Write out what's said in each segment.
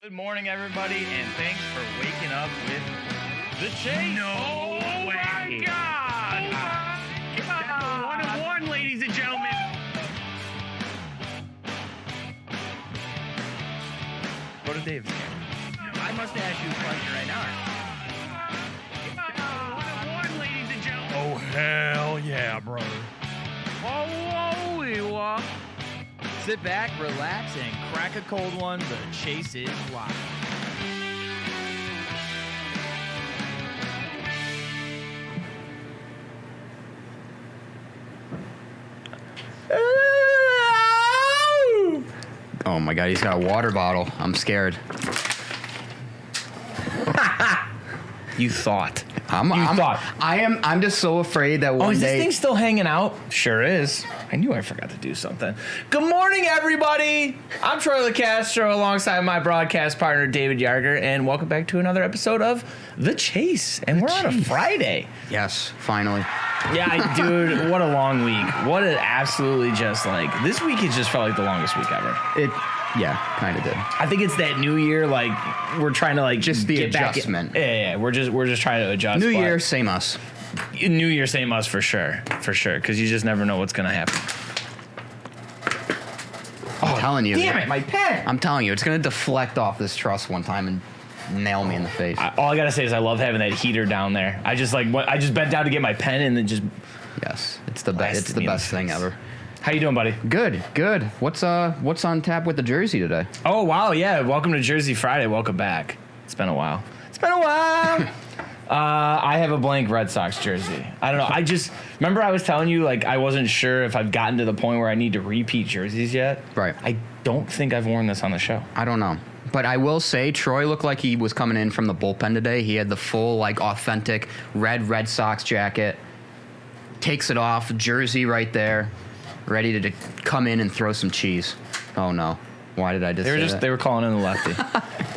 Good morning, everybody, and thanks for waking up with The Chase. No way. My God. That's a 1-1, ladies and gentlemen. Go to Dave's camera. I must ask you a question right now. 1-1, ladies and gentlemen. Oh, hell yeah, brother. Holy walk. Sit back, relax, and crack a cold one. The Chase is live. Oh my God, he's got a water bottle. I'm scared. You thought. I'm just so afraid that one Is this day. thing still hanging out? Sure is. I knew I forgot to do something. Good morning, everybody. I'm Troy Licastro alongside my broadcast partner, David Yarger, and welcome back to another episode of The Chase. And we're on a Friday. Yes, finally. Yeah, dude, what a long week. What an absolutely just this week has just felt like the longest week ever. Yeah, kind of did. I think it's that new year, we're trying to just the get adjustment. Back in. Yeah, we're just trying to adjust. New year, same us. New year, same us for sure, because you just never know what's gonna happen. I'm telling you. Damn it, my pen! I'm telling you, it's gonna deflect off this truss one time and nail me in the face. All I gotta say is I love having that heater down there. I just bent down to get my pen and then just. Yes, it's the best. It's the best thing ever. How you doing, buddy? Good. What's on tap with the jersey today? Oh wow, yeah. Welcome to Jersey Friday. Welcome back. It's been a while. I have a blank Red Sox jersey. I don't know. I just remember I was telling you I wasn't sure if I've gotten to the point where I need to repeat jerseys yet. Right. I don't think I've worn this on the show. I don't know. But I will say, Troy looked like he was coming in from the bullpen today. He had the full, authentic Red Sox jacket. Takes it off, jersey right there, ready to come in and throw some cheese. Oh, no. Why did I just say that? They were calling in the lefty. So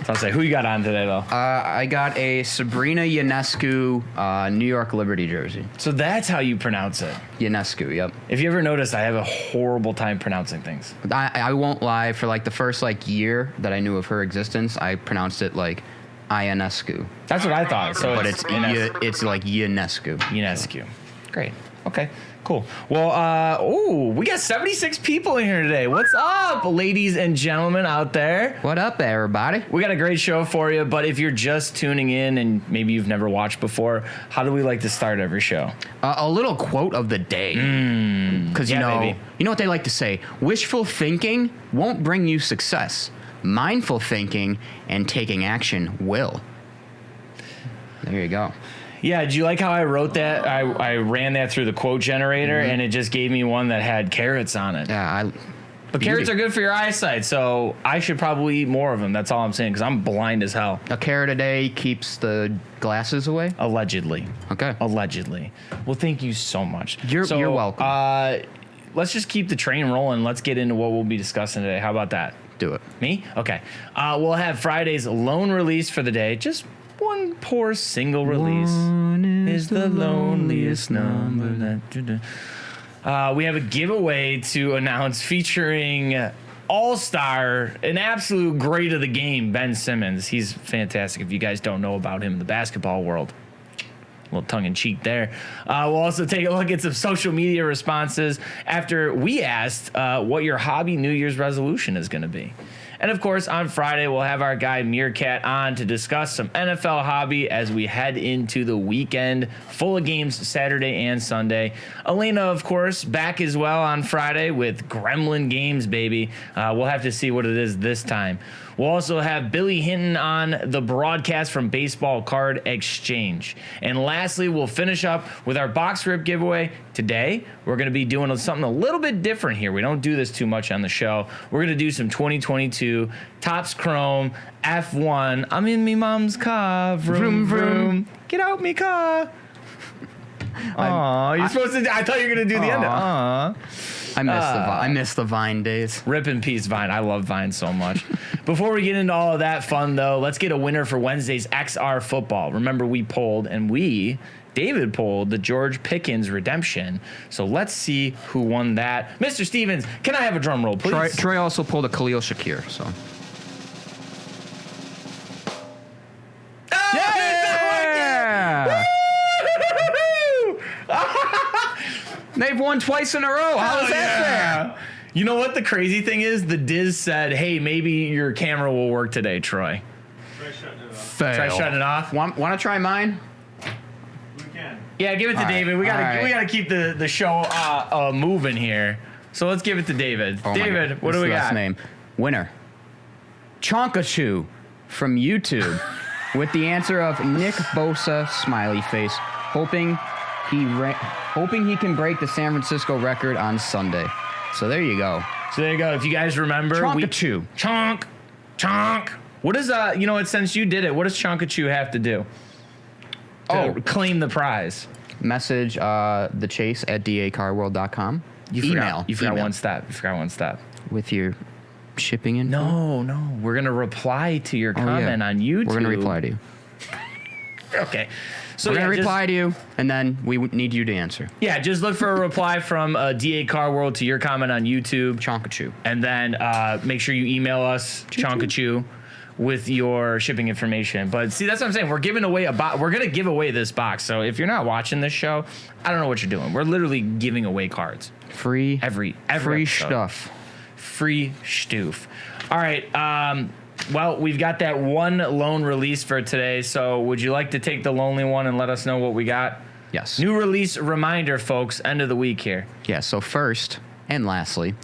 I'll say, who you got on today, though? I got a Sabrina Ionescu New York Liberty jersey. So that's how you pronounce it. Ionescu, yep. If you ever noticed, I have a horrible time pronouncing things. I won't lie. For the first year that I knew of her existence, I pronounced it Ionescu. That's what I thought. So But it's Ionescu. Ionescu. Great. Okay, cool. Well, we got 76 people in here today. What's up, ladies and gentlemen out there? What up, everybody? We got a great show for you, but if you're just tuning in and maybe you've never watched before, how do we like to start every show? A little quote of the day. Because, you know what they like to say? Wishful thinking won't bring you success. Mindful thinking and taking action will. There you go. Yeah, did you like how I wrote that? I ran that through the quote generator, and it just gave me one that had carrots on it. Yeah, But carrots are good for your eyesight, so I should probably eat more of them. That's all I'm saying, because I'm blind as hell. A carrot a day keeps the glasses away? Allegedly. Okay. Allegedly. Well, thank you so much. You're welcome. Let's just keep the train rolling. Let's get into what we'll be discussing today. How about that? Do it. Me? Okay. We'll have Friday's lone release for the day. Just one poor single release. One is the loneliest number. We have a giveaway to announce featuring all-star, an absolute great of the game, Ben Simmons. He's fantastic. If you guys don't know about him in the basketball world. A little tongue-in-cheek there. We'll also take a look at some social media responses after we asked what your hobby New Year's resolution is going to be. And, of course, on Friday, we'll have our guy MereKat on to discuss some NFL hobby as we head into the weekend, full of games Saturday and Sunday. Elena, of course, back as well on Friday with Gremlin games, baby. We'll have to see what it is this time. We'll also have Billy Hinton on the broadcast from Baseball Card Exchange. And lastly, we'll finish up with our box rip giveaway. Today, we're going to be doing something a little bit different here. We don't do this too much on the show. We're going to do some 2022 Topps Chrome F1. I'm in me mom's car. Vroom, vroom. Get out me car. Aw, you're supposed to. I thought you were going to do the end. Aw. I miss the Vine days. Rip in peace, Vine. I love Vine so much. Before we get into all of that fun, though, let's get a winner for Wednesday's XR football. Remember, we polled, and David polled the George Pickens redemption. So let's see who won that. Mr. Stevens, can I have a drum roll, please? Troy also pulled a Khalil Shakir, so. They've won twice in a row. How is that fair? You know what the crazy thing is? The Diz said, hey, maybe your camera will work today, Troy. Try shutting it off. Fail. Try shutting it off. Want to try mine? We can. Yeah, give it to All right. David. We gotta keep the show moving here. So let's give it to David. Oh my David, God. what This do we last got? name. Winner. Chonkachu from YouTube with the answer of Nick Bosa smiley face, hoping he can break the San Francisco record on Sunday. So there you go. So there you go. If you guys remember, Chonkachu. Chonk. What is you know what? Since you did it, what does Chonkachu have to do? To claim the prize. Message the chase at dacarworld.com. You forgot one step. With your shipping info. No. We're gonna reply to your comment on YouTube. We're gonna reply to you. Okay. So We're gonna just- reply to you, and then we need you to answer. Yeah, just look for a reply from DA Car World to your comment on YouTube. Chonkachu. And then make sure you email us, Chonkachu, with your shipping information. But see, that's what I'm saying. We're giving away we're going to give away this box. So if you're not watching this show, I don't know what you're doing. We're literally giving away cards. Free Every free episode. stuff. Free stoof. All right. Well, we've got that one loan release for today. So would you like to take the lonely one and let us know what we got? Yes. New release reminder, folks. End of the week here. Yeah, so first and lastly,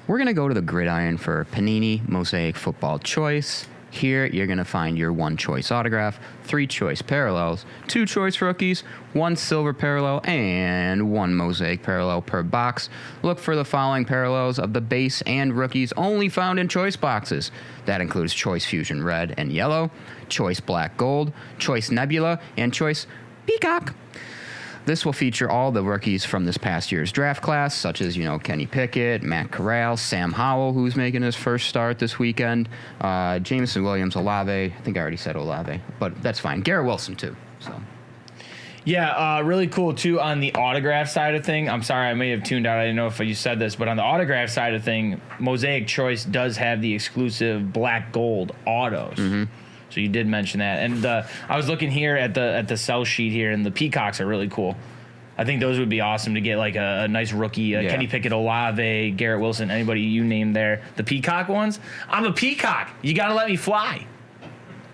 we're going to go to the gridiron for Panini Mosaic Football Choice. Here, you're going to find your 1 choice autograph, 3 choice parallels, 2 choice rookies, 1 silver parallel, and 1 mosaic parallel per box. Look for the following parallels of the base and rookies only found in choice boxes. That includes choice fusion red and yellow, choice black gold, choice nebula, and choice peacock. This will feature all the rookies from this past year's draft class, such as, Kenny Pickett, Matt Corral, Sam Howell, who's making his first start this weekend, Jameson Williams, Olave. I think I already said Olave, but that's fine. Garrett Wilson, too. So. Yeah, really cool, too, on the autograph side of thing. I'm sorry, I may have tuned out. I didn't know if you said this, but on the autograph side of thing, Mosaic Choice does have the exclusive black gold autos. Mm-hmm. So you did mention that, and I was looking here at the sell sheet here, and the peacocks are really cool. I think those would be awesome to get like a nice rookie, Kenny Pickett, Olave, Garrett Wilson, anybody you name there. The peacock ones, I'm a peacock. You got to let me fly.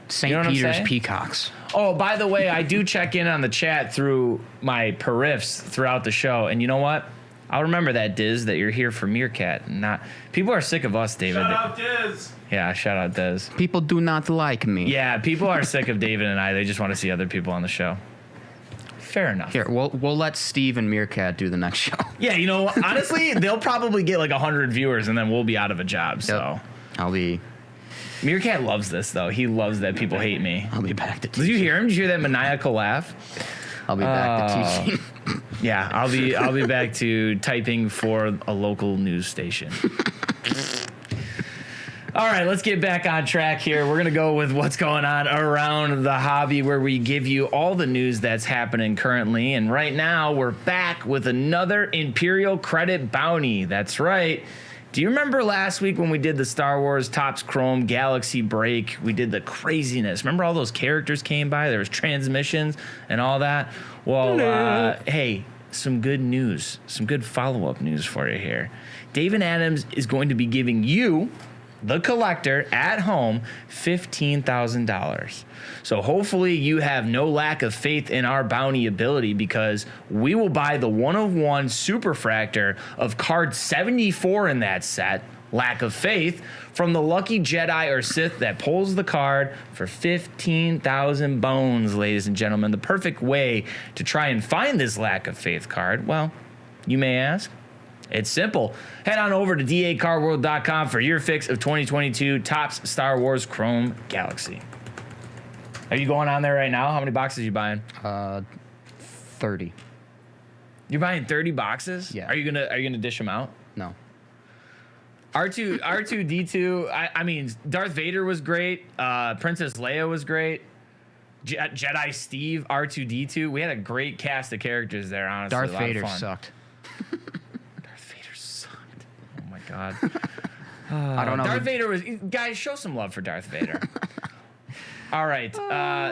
St. You know what I'm Peter's saying? Peacocks. Oh, by the way, I do check in on the chat through my periffs throughout the show, and you know what? I'll remember that, Diz, that you're here for MereKat. Not people are sick of us, David. Shout out, Diz. Yeah, shout out, Diz. People do not like me. Yeah, people are sick of David and I. They just want to see other people on the show. Fair enough. Here, we'll let Steve and MereKat do the next show. Yeah, honestly, they'll probably get like 100 viewers, and then we'll be out of a job. So Yep. I'll be MereKat loves this, though. He loves that people hate me. back to teaching. Did you hear him? Did you hear that maniacal laugh? I'll be back to teaching. Yeah, I'll be back to typing for a local news station. All right, let's get back on track here. We're going to go with what's going on around the hobby, where we give you all the news that's happening currently. And right now, we're back with another Imperial Credit Bounty. That's right. Do you remember last week when we did the Star Wars Topps Chrome Galaxy break? We did the craziness. Remember all those characters came by? There was transmissions and all that. Well, hey, some good news, some good follow-up news for you here. David Adams is going to be giving you, the collector at home, $15,000. So hopefully you have no lack of faith in our bounty ability, because we will buy the 1/1 Superfractor of card 74 in that set, lack of faith, from the lucky Jedi or Sith that pulls the card for 15,000 bones, ladies and gentlemen. The perfect way to try and find this lack of faith card, well, you may ask. It's simple. Head on over to dacarworld.com for your fix of 2022 Topps Star Wars Chrome Galaxy. Are you going on there right now? How many boxes are you buying? 30. You're buying 30 boxes? Yeah. Are you gonna dish them out? No. R2D2. I mean, Darth Vader was great. Princess Leia was great. Jedi Steve, R2D2. We had a great cast of characters there. Honestly, Darth a lot of Vader fun. sucked. Oh my God. I don't know. Darth Vader was. Guys, show some love for Darth Vader. All right.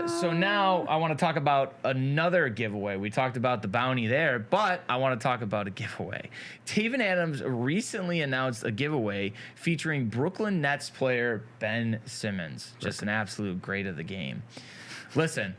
So now I want to talk about another giveaway. We talked about the bounty there, but I want to talk about a giveaway. Taven Adams recently announced a giveaway featuring Brooklyn Nets player Ben Simmons. Just an absolute great of the game. Listen,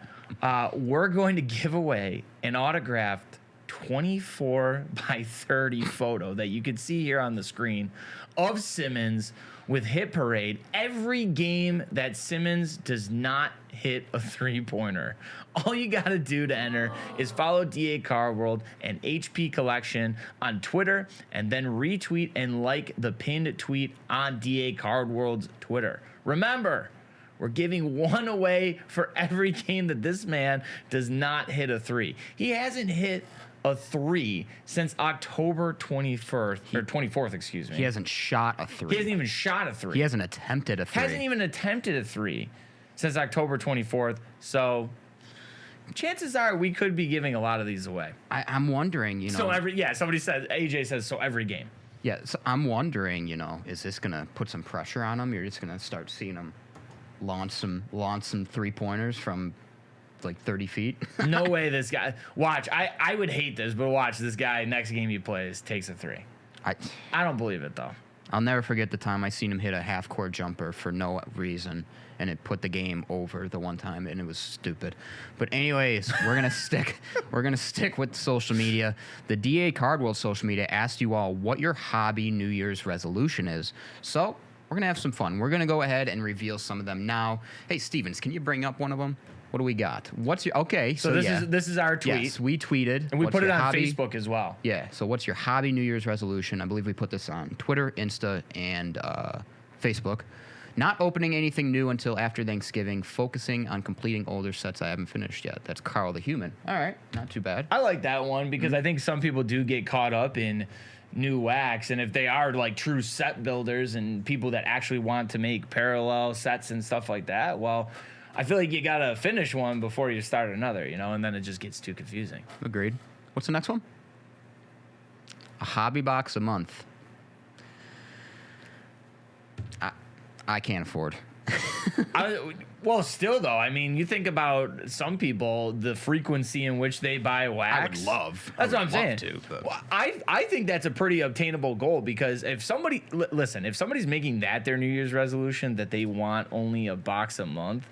we're going to give away an autographed 24 by 30 photo that you can see here on the screen of Simmons with Hit Parade every game that Simmons does not hit a three-pointer. All you got to do to enter is follow DA Card World and HP Collection on Twitter and then retweet and like the pinned tweet on DA Card World's Twitter. Remember, we're giving one away for every game that this man does not hit a three. He hasn't hit a three since October 24th, excuse me. He hasn't shot a three. He hasn't even shot a three. He hasn't attempted a three. Hasn't even attempted a three since October 24th. So chances are we could be giving a lot of these away. I'm wondering, you know. So somebody said, AJ says, so every game. Yeah, so I'm wondering, you know, is this going to put some pressure on him? You're just going to start seeing him launch some three-pointers from like 30 feet. No way this guy. Watch. I would hate this, but watch this guy next game he plays takes a three. I don't believe it though. I'll never forget the time I seen him hit a half-court jumper for no reason, and it put the game over the one time, and it was stupid. But anyways, we're gonna stick with social media. The DA Card World social media asked you all what your hobby New Year's resolution is. So we're gonna have some fun. We're gonna go ahead and reveal some of them now. Hey, Stevens, can you bring up one of them? What do we got? What's your So this is our tweet. Yes, we tweeted. And we put it on hobby? Facebook as well. Yeah. So what's your hobby New Year's resolution? I believe we put this on Twitter, Insta, and Facebook. Not opening anything new until after Thanksgiving. Focusing on completing older sets I haven't finished yet. That's Carl the Human. All right. Not too bad. I like that one because I think some people do get caught up in new wax, and if they are like true set builders and people that actually want to make parallel sets and stuff like that, well, I feel like you gotta finish one before you start another, you know, and then it just gets too confusing. Agreed. What's the next one? A hobby box a month. I can't afford. Well, still though, I mean, you think about some people, the frequency in which they buy wax. That's what I'm saying. Well, I think that's a pretty obtainable goal because if somebody if somebody's making that their New Year's resolution that they want only a box a month,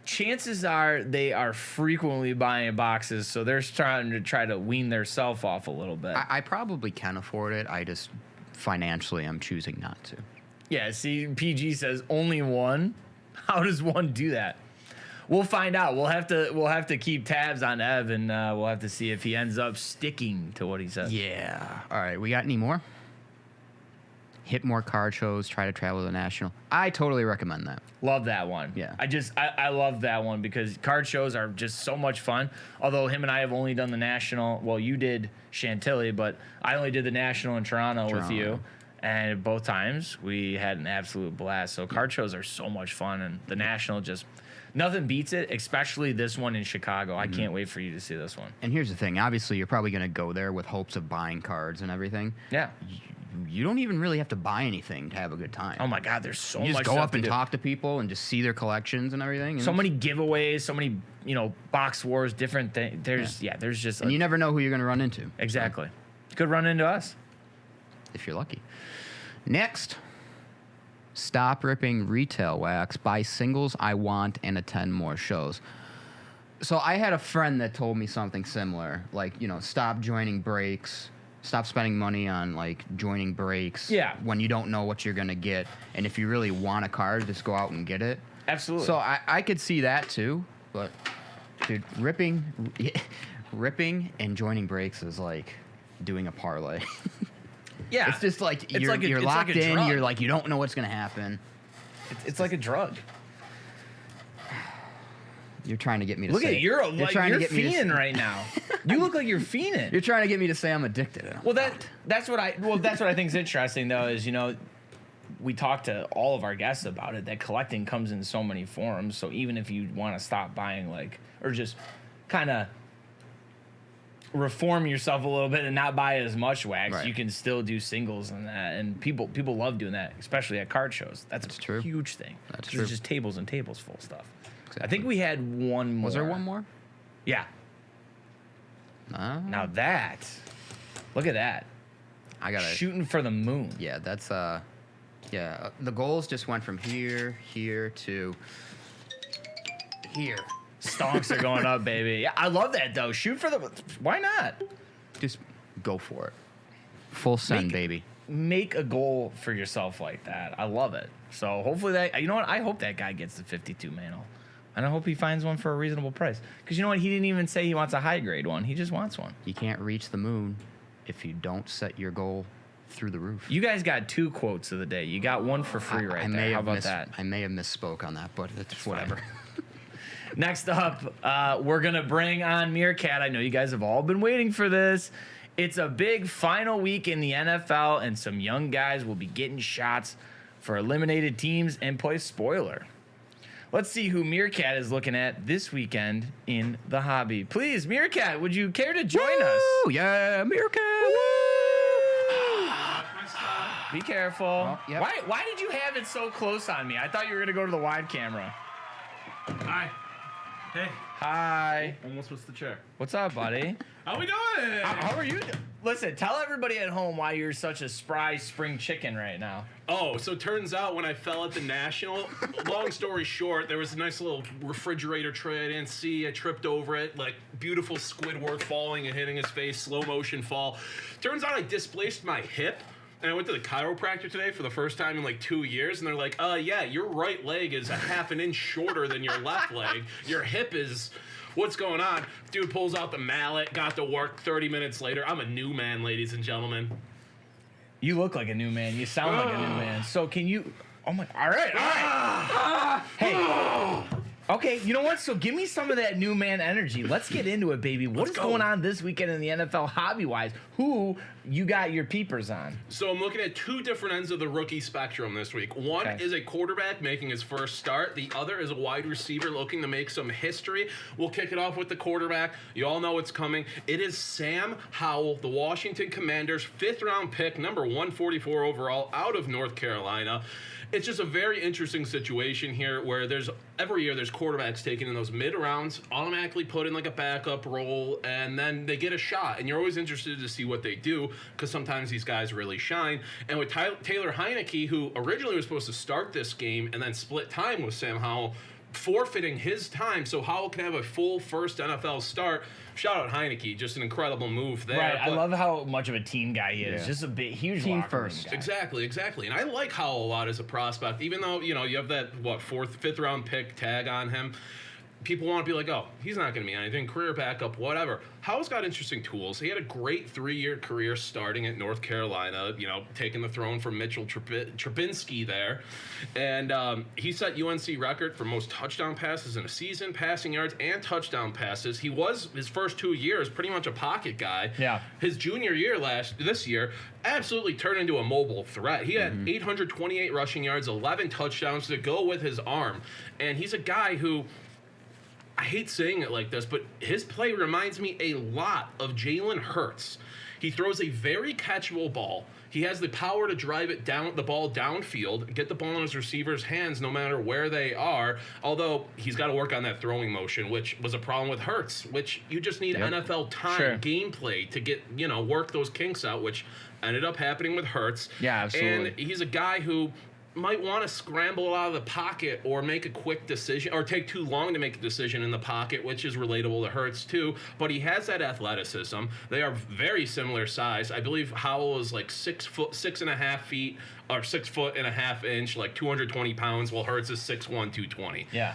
chances are they are frequently buying boxes, so they're try to wean their self off a little bit. I probably can afford it. I just financially I'm choosing not to. Yeah, see, PG says only one. How does one do that? We'll find out. We'll have to keep tabs on Ev, and we'll have to see if he ends up sticking to what he says. Yeah. All right. We got any more? Hit more card shows. Try to travel to the national. I totally recommend that. Love that one. Yeah. I love that one because card shows are just so much fun. Although him and I have only done the national. Well, you did Chantilly, but I only did the national in Toronto with you. And both times we had an absolute blast. So card shows are so much fun, and the national just nothing beats it. Especially this one in Chicago. I can't wait for you to see this one. And here's the thing: obviously, you're probably going to go there with hopes of buying cards and everything. Yeah. You don't even really have to buy anything to have a good time. Oh my God, there's so much. You just go stuff up and to do. talk to people and just see their collections and everything. So many giveaways, so many box wars, different things. There's just and you never know who you're going to run into. Exactly. You could run into us if you're lucky. Next, stop ripping retail wax. Buy singles I want and attend more shows. So I had a friend that told me something similar, like, stop joining breaks, stop spending money on like joining breaks. Yeah. When you don't know what you're gonna get, and if you really want a card, just go out and get it. Absolutely. So I could see that too, but dude, ripping and joining breaks is like doing a parlay. Yeah, it's just like you're locked in. Drug. You're like you don't know what's gonna happen. It's like a drug. You're trying to get me to look say at you're fiending right now. You look like you're fiending. You're trying to get me to say I'm addicted. Well, that's what I think is interesting though is we talk to all of our guests about it that collecting comes in so many forms. So even if you want to stop buying or just kind of reform yourself a little bit and not buy as much wax, Right. you can still do singles and that. And people love doing that, especially at card shows. That's a true. huge thing. That's There's true. just tables and tables full of stuff. Exactly. I think we had one more. Was there one more? Yeah. Now that, look at that. I got to Shooting for the moon. Yeah, that's the goals just went from here to here. Stonks are going up, baby. Yeah, I love that though. Shoot for the. Why not? Just go for it. Full send, baby. Make a goal for yourself like that. I love it. So hopefully that, you know what? I hope that guy gets the 52 mantle. And I hope he finds one for a reasonable price. Because you know what? He didn't even say he wants a high grade one. He just wants one. You can't reach the moon if you don't set your goal through the roof. You guys got 2 quotes of the day. You got one for free right there. How about that? I may have misspoke on that, but it's whatever. Next up, we're going to bring on MereKat. I know you guys have all been waiting for this. It's a big final week in the NFL, and some young guys will be getting shots for eliminated teams and play spoiler. Let's see who MereKat is looking at this weekend in the hobby. Please, MereKat, would you care to join us? Oh, yeah, MereKat. Be careful. Well, yep. Why did you have it so close on me? I thought you were going to go to the wide camera. Hi. Hey. Hi. Almost missed the chair. What's up, buddy? How we doing? How are you? Listen, tell everybody at home why you're such a spry spring chicken right now. Oh, so turns out when I fell at the National, long story short, there was a nice little refrigerator tray I didn't see. I tripped over it, like beautiful Squidward falling and hitting his face, slow motion fall. Turns out I displaced my hip. And I went to the chiropractor today for the first time in like 2 years, and they're like, yeah, your right leg is a half an inch shorter than your left leg. Your hip is, what's going on? Dude pulls out the mallet, got to work 30 minutes later. I'm a new man, ladies and gentlemen. You look like a new man. You sound like a new man. So can you... Oh, my... All right. Hey. Okay, you know what? So give me some of that new man energy. Let's get into it, baby. What is going on this weekend in the NFL hobby-wise? Who you got your peepers on? So I'm looking at 2 different ends of the rookie spectrum this week. One is a quarterback making his first start. The other is a wide receiver looking to make some history. We'll kick it off with the quarterback. You all know what's coming. It is Sam Howell, the Washington Commanders' 5th-round pick, number 144 overall, out of North Carolina. It's just a very interesting situation here where every year there's quarterbacks taken in those mid-rounds, automatically put in like a backup role, and then they get a shot. And you're always interested to see what they do because sometimes these guys really shine. And with Taylor Heineke, who originally was supposed to start this game and then split time with Sam Howell, forfeiting his time so Howell can have a full first NFL start. Shout out Heineke, just an incredible move there. Right, I love how much of a team guy he is. Yeah. Just a big, huge Team locker room first. guy. Exactly. And I like Howell a lot as a prospect, even though, you have that, 4th, 5th-round pick tag on him. People want to be like, oh, he's not going to be anything, career backup, whatever. Howell's got interesting tools. He had a great 3-year career starting at North Carolina, taking the throne from Mitchell Trubisky there. And he set UNC record for most touchdown passes in a season, passing yards and touchdown passes. He was, his first 2 years, pretty much a pocket guy. Yeah. His junior year this year, absolutely turned into a mobile threat. He had 828 rushing yards, 11 touchdowns to go with his arm. And he's a guy who... I hate saying it like this, but his play reminds me a lot of Jalen Hurts. He throws a very catchable ball. He has the power to drive the ball downfield, get the ball in his receiver's hands no matter where they are, although he's got to work on that throwing motion, which was a problem with Hurts, which you just need NFL time, gameplay to get, work those kinks out, which ended up happening with Hurts. Yeah, absolutely. And he's a guy who might want to scramble out of the pocket or make a quick decision or take too long to make a decision in the pocket, which is relatable to Hurts too. But he has that athleticism. They are very similar size. I believe Howell is like 6 foot, 6.5 feet, or 6'1.5 inches, like 220 pounds, while Hurts is 6'1", 220. Yeah.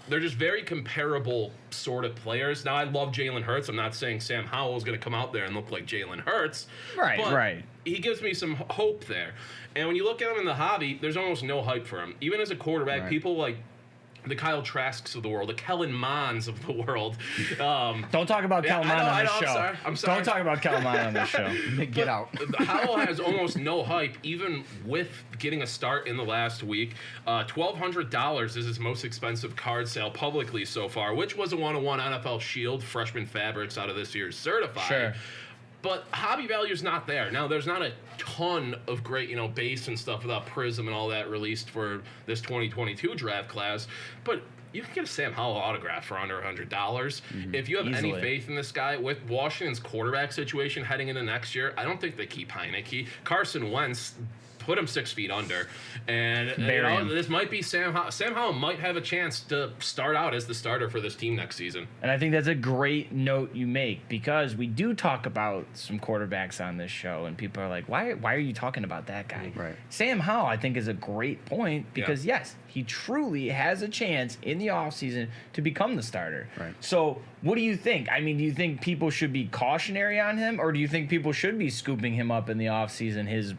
They're just very comparable sort of players. Now, I love Jalen Hurts. I'm not saying Sam Howell is going to come out there and look like Jalen Hurts. Right. He gives me some hope there. And when you look at him in the hobby, there's almost no hype for him. Even as a quarterback, people like the Kyle Trasks of the world, the Kellen Monds of the world. Don't talk about Kellen Mond on this show. I'm sorry. Don't talk about Kellen Mond on this show. Get out. Howell has almost no hype, even with getting a start in the last week. $1,200 is his most expensive card sale publicly so far, which was a 101 NFL Shield freshman fabrics out of this year's certified. Sure. But hobby value is not there. Now, there's not a ton of great, base and stuff without Prism and all that released for this 2022 draft class. But you can get a Sam Howell autograph for under $100. Mm-hmm. If you have any faith in this guy, with Washington's quarterback situation heading into next year, I don't think they keep Heineke. Carson Wentz, put him 6 feet under, and this might be Sam Howell. Sam Howell might have a chance to start out as the starter for this team next season. And I think that's a great note you make, because we do talk about some quarterbacks on this show, and people are like, why are you talking about that guy? Right. Sam Howell, I think, is a great point, because yes, he truly has a chance in the offseason to become the starter. Right. So what do you think? I mean, do you think people should be cautionary on him, or do you think people should be scooping him up in the offseason,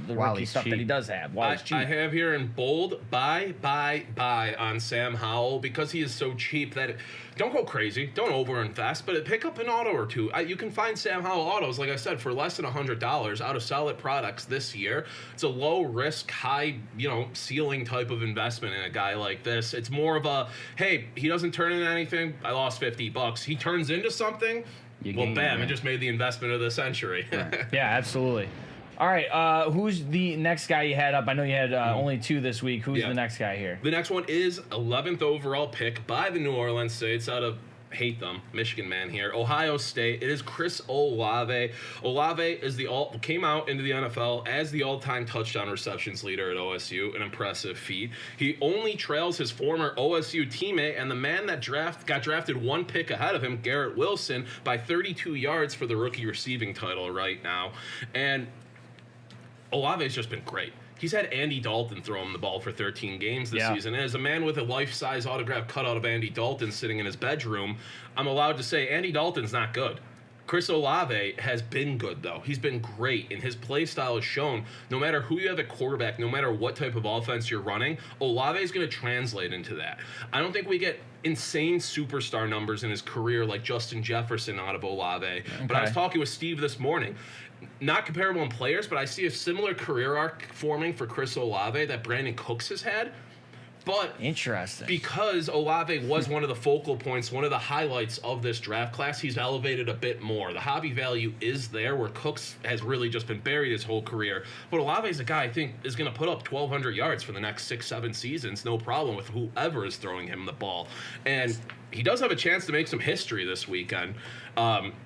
the rookie stuff that he does have? I have here in bold, buy on Sam Howell, because he is so cheap that don't go crazy, don't overinvest, but pick up an auto or two. You can find Sam Howell autos, like I said, for less than $100 out of solid products this year. It's a low risk, high, ceiling type of investment in a guy like this. It's more of a, hey, he doesn't turn into anything, I lost $50. He turns into something, bam, it just made the investment of the century. Right. Yeah, absolutely. All right, who's the next guy you had up? I know you had only 2 this week. Who's the next guy here? The next one is 11th overall pick by the New Orleans Saints out of, hate them, Michigan man here, Ohio State. It is Chris Olave. Olave came out into the NFL as the all-time touchdown receptions leader at OSU, an impressive feat. He only trails his former OSU teammate and the man that got drafted 1 pick ahead of him, Garrett Wilson, by 32 yards for the rookie receiving title right now. And Olave's just been great. He's had Andy Dalton throw him the ball for 13 games this season. And as a man with a life-size autograph cutout of Andy Dalton sitting in his bedroom, I'm allowed to say Andy Dalton's not good. Chris Olave has been good, though. He's been great, and his play style has shown no matter who you have at quarterback, no matter what type of offense you're running, Olave is going to translate into that. I don't think we get insane superstar numbers in his career like Justin Jefferson out of Olave. Okay. But I was talking with Steve this morning. Not comparable in players, but I see a similar career arc forming for Chris Olave that Brandon Cooks has had. But interesting, because Olave was one of the focal points, one of the highlights of this draft class, he's elevated a bit more. The hobby value is there, where Cooks has really just been buried his whole career. But Olave is a guy I think is going to put up 1,200 yards for the next 6-7 seasons, no problem with whoever is throwing him the ball. And he does have a chance to make some history this weekend.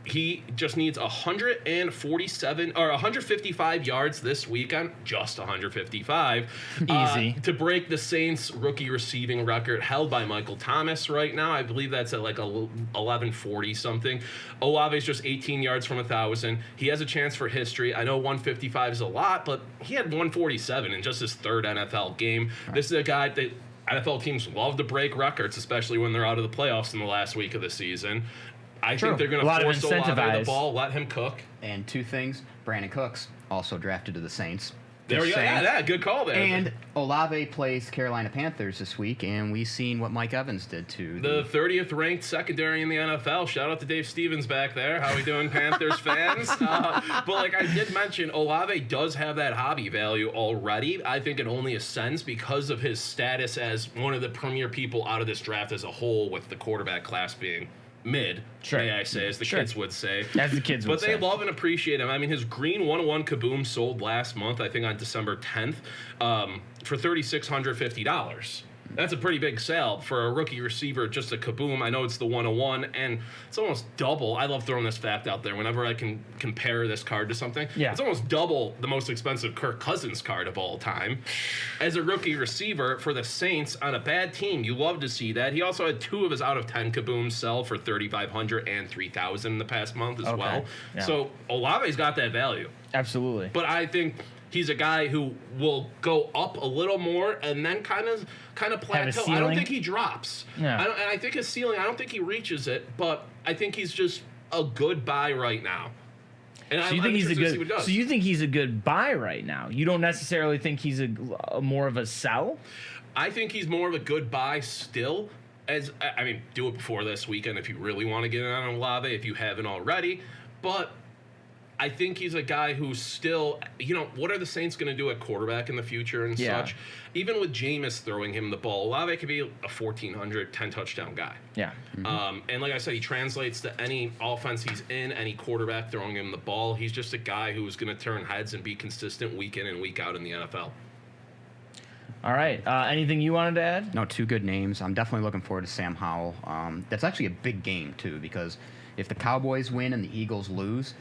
He just needs 155 yards this weekend, just 155, easy, to break the Saints rookie receiving record held by Michael Thomas right now. I believe that's at like 1140 something. Olave's just 18 yards from 1,000. He has a chance for history. I know 155 is a lot, but he had 147 in just his 3rd NFL game. Right. This is a guy that NFL teams love to break records, especially when they're out of the playoffs in the last week of the season. I think they're going to force Olave the ball, let him cook. And 2 things, Brandon Cooks, also drafted to the Saints. There we go. Yeah, good call there. And Olave plays Carolina Panthers this week, and we've seen what Mike Evans did to the 30th ranked secondary in the NFL. Shout out to Dave Stevens back there. How we doing, Panthers fans? But like I did mention, Olave does have that hobby value already. I think it only ascends because of his status as one of the premier people out of this draft as a whole, with the quarterback class being mid, may I say, as the kids would say. As the kids would say. But they love and appreciate him. I mean, his green 101 Kaboom sold last month, I think on December 10th, for $3,650. That's a pretty big sale for a rookie receiver, just a Kaboom. I know it's the 101, and it's almost double. I love throwing this fact out there whenever I can compare this card to something. Yeah. It's almost double the most expensive Kirk Cousins card of all time. As a rookie receiver for the Saints on a bad team, you love to see that. He also had 2 of his out of 10 Kabooms sell for $3,500 and $3,000 in the past month as well. Yeah. So Olave's got that value. Absolutely. But I think he's a guy who will go up a little more and then kind of plateau. I don't think he drops. Yeah. And I think his ceiling, I don't think he reaches it, but I think he's just a good buy right now. And so you think he's a good? So you think he's a good buy right now? You don't necessarily think he's a more of a sell? I think he's more of a good buy still. Do it before this weekend if you really want to get in on Olave, if you haven't already. But I think he's a guy who's still, what are the Saints going to do at quarterback in the future and such? Even with Jameis throwing him the ball, Olave could be a 1,400, 10-touchdown guy. Yeah. And like I said, he translates to any offense he's in, any quarterback throwing him the ball. He's just a guy who's going to turn heads and be consistent week in and week out in the NFL. All right. Anything you wanted to add? No, two good names. I'm definitely looking forward to Sam Howell. That's actually a big game, too, because if the Cowboys win and the Eagles lose,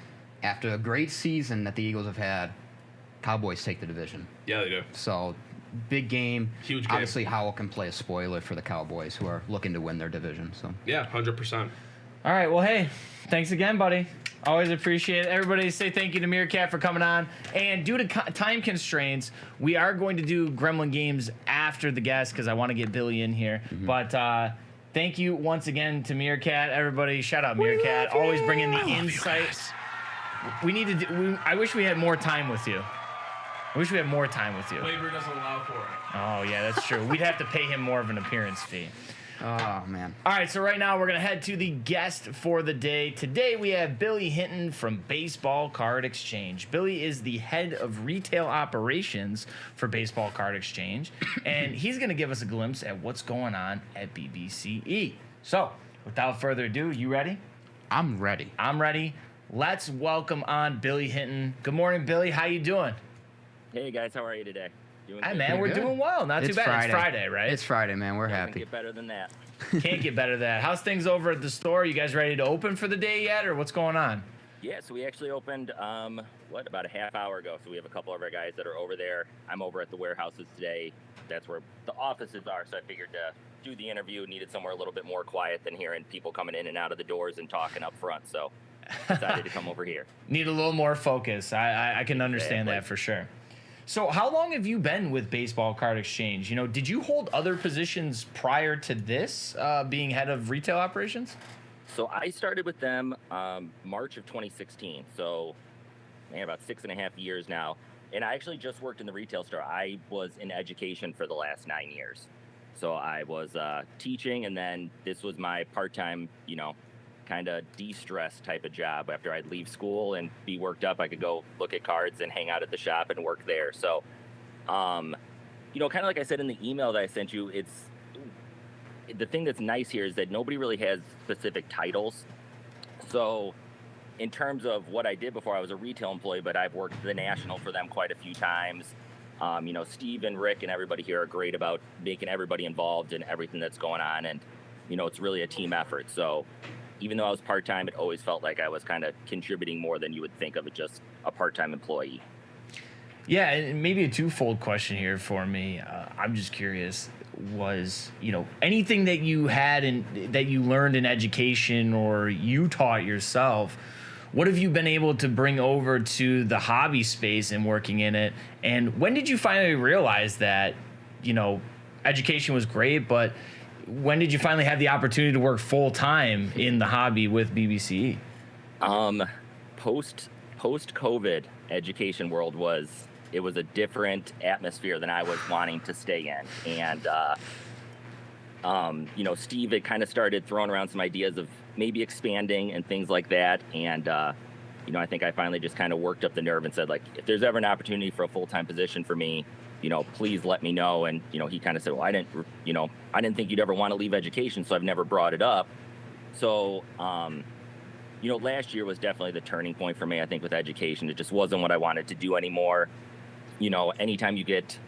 after a great season that the Eagles have had, Cowboys take the division. Yeah, they do. So, big game. Huge game. Obviously, Howell can play a spoiler for the Cowboys, who are looking to win their division. So. Yeah, 100%. All right. Well, hey, thanks again, buddy. Always appreciate it. Everybody say thank you to MereKat for coming on. And due to time constraints, we are going to do Gremlin games after the guest because I want to get Billy in here. But thank you once again to MereKat. Everybody, shout out MereKat. Always bringing the insights. We need to do, I wish we had more time with you. Waiver doesn't allow for it. Oh, yeah, that's true. We'd have to pay him more of an appearance fee. Oh, man. All right, so right now we're going to head to the guest for the day. Today we have Billy Hinton from Baseball Card Exchange. Billy is the head of retail operations for Baseball Card Exchange, and he's going to give us a glimpse at what's going on at BBCE. So, without further ado, you ready? I'm ready. I'm ready. Let's welcome on Billy Hinton. Good morning, Billy. How you doing? Hey, guys. How are you today? Hey, man, we're doing well. Not too bad. Friday. It's Friday, right? It's Friday, man. We're happy. Can't get better than that. Can't get better than that. How's things over at the store? You guys ready to open for the day yet, or what's going on? Yeah, so we actually opened, about a half hour ago. So we have a couple of our guys that are over there. I'm over at the warehouses today. That's where the offices are. So I figured to do the interview, needed somewhere a little bit more quiet than hearing people coming in and out of the doors and talking up front. So decided to come over here. Need a little more focus. I can understand that for sure. So how long have you been with Baseball Card Exchange? Did you hold other positions prior to this, being head of retail operations? So I started with them March of 2016. So, about 6.5 years now. And I actually just worked in the retail store. I was in education for the last 9 years. So I was teaching, and then this was my part-time, kind of de-stress type of job. After I'd leave school and be worked up, I could go look at cards and hang out at the shop and work there. So, kind of like I said in the email that I sent you, it's the thing that's nice here is that nobody really has specific titles. So in terms of what I did before, I was a retail employee, but I've worked the national for them quite a few times. Steve and Rick and everybody here are great about making everybody involved in everything that's going on. And, it's really a team effort. So even though I was part-time, it always felt like I was kind of contributing more than you would think of it just a part-time employee. Yeah, and maybe a twofold question here for me. I'm just curious, was, anything that you had and that you learned in education or you taught yourself, what have you been able to bring over to the hobby space and working in it? And when did you finally realize that, education was great, but when did you finally have the opportunity to work full time in the hobby with BBCE? Post-COVID education world was a different atmosphere than I was wanting to stay in. And, Steve had kind of started throwing around some ideas of maybe expanding and things like that. And, I think I finally just kind of worked up the nerve and said, like, if there's ever an opportunity for a full-time position for me, please let me know. And, he kind of said, well, I didn't think you'd ever want to leave education, so I've never brought it up. So, last year was definitely the turning point for me, I think, with education. It just wasn't what I wanted to do anymore. Anytime you get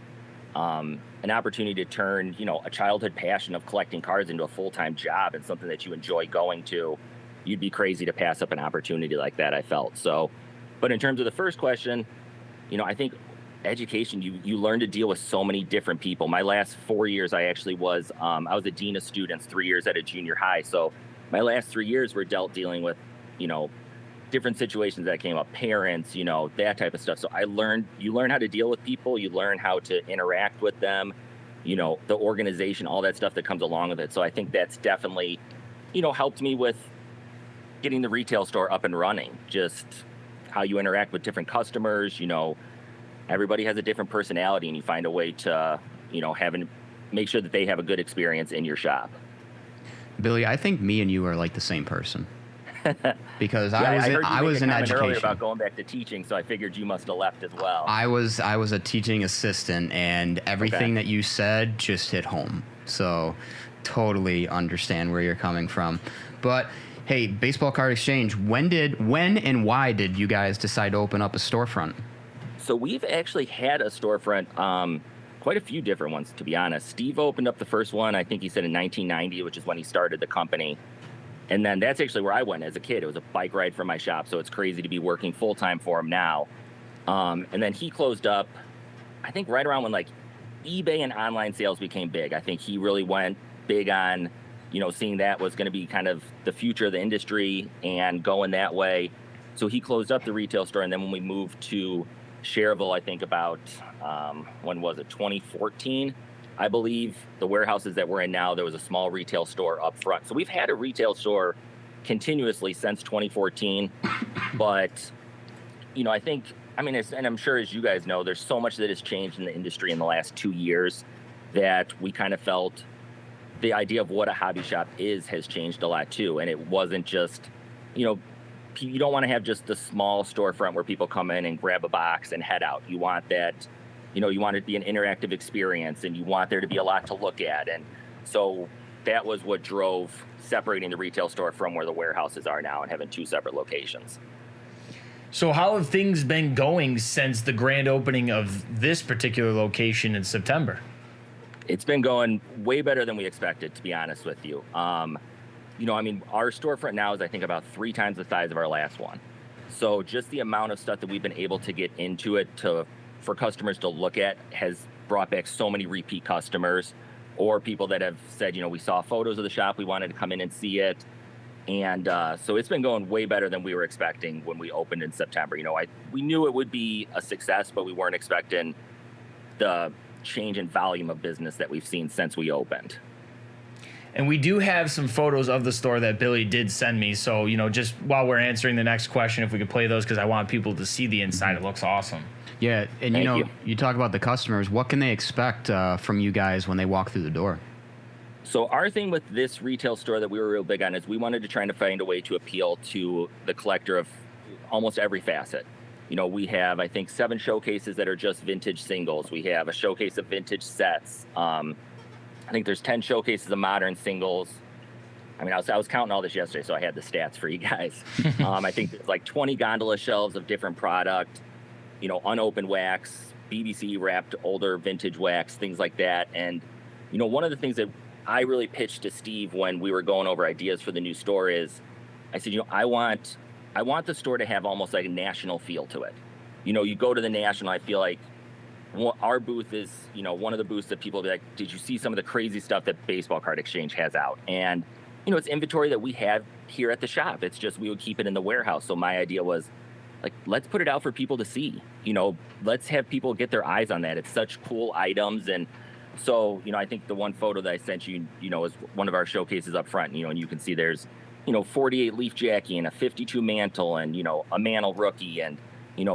an opportunity to turn, a childhood passion of collecting cards into a full-time job and something that you enjoy going to, you'd be crazy to pass up an opportunity like that, I felt. So, but in terms of the first question, I think education, you learn to deal with so many different people. My last 4 years, I actually was, I was a dean of students, 3 years at a junior high. So my last 3 years were dealing with, different situations that came up, parents, that type of stuff. So you learn how to deal with people, you learn how to interact with them, the organization, all that stuff that comes along with it. So I think that's definitely, helped me with getting the retail store up and running, just how you interact with different customers. Everybody has a different personality, and you find a way to, make sure that they have a good experience in your shop. Billy, I think me and you are like the same person. Because Yeah, I was in earlier education. about going back to teaching, so I figured you must have left as well. I was a teaching assistant, and everything that you said just hit home. So totally understand where you're coming from. But hey, Baseball Card Exchange, when and why did you guys decide to open up a storefront? So we've actually had a storefront, quite a few different ones, to be honest. Steve opened up the first one, I think he said in 1990, which is when he started the company. And then that's actually where I went as a kid. It was a bike ride from my shop, so it's crazy to be working full-time for him now. And then he closed up, I think right around when like eBay and online sales became big. I think he really went big on, seeing that was going to be kind of the future of the industry and going that way. So he closed up the retail store. And then when we moved to Cherville, I think about, when was it, 2014, I believe, the warehouses that we're in now, there was a small retail store up front. So we've had a retail store continuously since 2014. But, and I'm sure as you guys know, there's so much that has changed in the industry in the last 2 years that we kind of felt the idea of what a hobby shop has changed a lot too. And it wasn't just, you don't want to have just the small storefront where people come in and grab a box and head out. You want that, you want it to be an interactive experience, and you want there to be a lot to look at. And so that was what drove separating the retail store from where the warehouses are now and having 2 separate locations. So how have things been going since the grand opening of this particular location in September? It's been going way better than we expected, to be honest with you. Our storefront now is, I think, about 3 times the size of our last one. So just the amount of stuff that we've been able to get into it for customers to look at has brought back so many repeat customers, or people that have said, we saw photos of the shop, we wanted to come in and see it. And so it's been going way better than we were expecting when we opened in September. We knew it would be a success, but we weren't expecting the change in volume of business that we've seen since we opened. And we do have some photos of the store that Billy did send me. So, just while we're answering the next question, if we could play those, because I want people to see the inside. It looks awesome. Yeah, and Thank you. You talk about the customers. What can they expect from you guys when they walk through the door? So our thing with this retail store that we were real big on is we wanted to try to find a way to appeal to the collector of almost every facet. We have, I think, 7 showcases that are just vintage singles. We have a showcase of vintage sets. I think there's 10 showcases of modern singles. I was counting all this yesterday, so I had the stats for you guys. I think there's like 20 gondola shelves of different product, unopened wax, BBCE wrapped older vintage wax, things like that. And, one of the things that I really pitched to Steve when we were going over ideas for the new store is, I said, I want the store to have almost like a national feel to it. You go to the National, I feel like our booth is, one of the booths that people will be like, did you see some of the crazy stuff that Baseball Card Exchange has out? And, it's inventory that we have here at the shop. It's just we would keep it in the warehouse. So my idea was, like, let's put it out for people to see. Let's have people get their eyes on that. It's such cool items. And so, I think the one photo that I sent you, is one of our showcases up front, and you can see there's, 48 Leaf Jackie and a 52 Mantle and, a Mantle rookie and,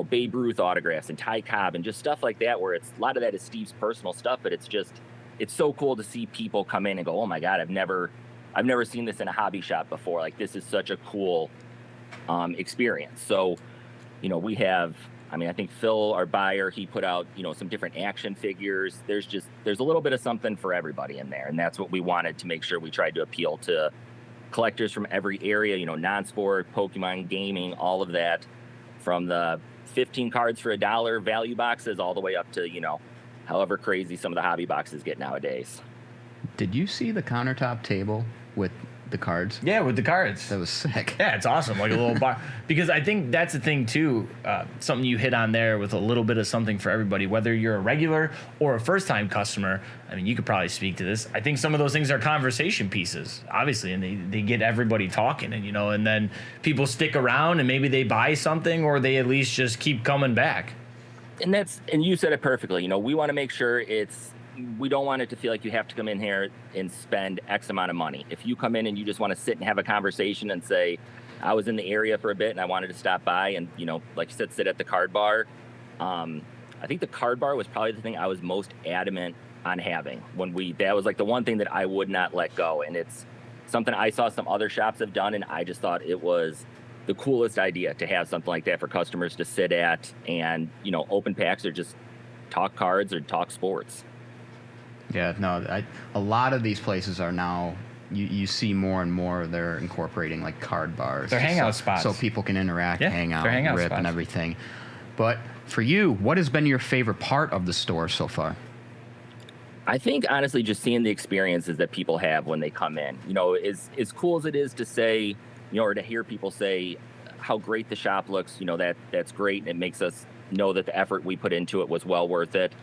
Babe Ruth autographs and Ty Cobb and just stuff like that, where it's a lot of that is Steve's personal stuff, but it's so cool to see people come in and go, oh my God, I've never seen this in a hobby shop before. Like, this is such a cool experience. So, we have, I think Phil, our buyer, he put out, some different action figures. There's a little bit of something for everybody in there. And that's what we wanted to make sure we tried to appeal to collectors from every area, non-sport, Pokemon, gaming, all of that, from the 15 cards for $1 value boxes all the way up to, however crazy some of the hobby boxes get nowadays. Did you see the countertop table with the cards? Yeah, with the cards. That was sick. Yeah, it's awesome. Like a little bar. Because I think that's the thing, too. Something you hit on there with a little bit of something for everybody, whether you're a regular or a first-time customer. You could probably speak to this. I think some of those things are conversation pieces, obviously, and they get everybody talking. And, and then people stick around and maybe they buy something, or they at least just keep coming back. And you said it perfectly. We want to make sure we don't want it to feel like you have to come in here and spend X amount of money. If you come in and you just want to sit and have a conversation and say, I was in the area for a bit and I wanted to stop by and, like you said, sit at the card bar. I think the card bar was probably the thing I was most adamant on having. That was like the one thing that I would not let go. And it's something I saw some other shops have done, and I just thought it was the coolest idea to have something like that for customers to sit at and, open packs or just talk cards or talk sports. Yeah, no, a lot of these places are now, you see more and more they're incorporating like card bars. They're hangout spots. So people can interact, hang out, they're hangout rip spots. and everything. But for you, what has been your favorite part of the store so far? I think, honestly, just seeing the experiences that people have when they come in. As cool as it is to say, or to hear people say how great the shop looks, that's great. And it makes us know that the effort we put into it was well worth it.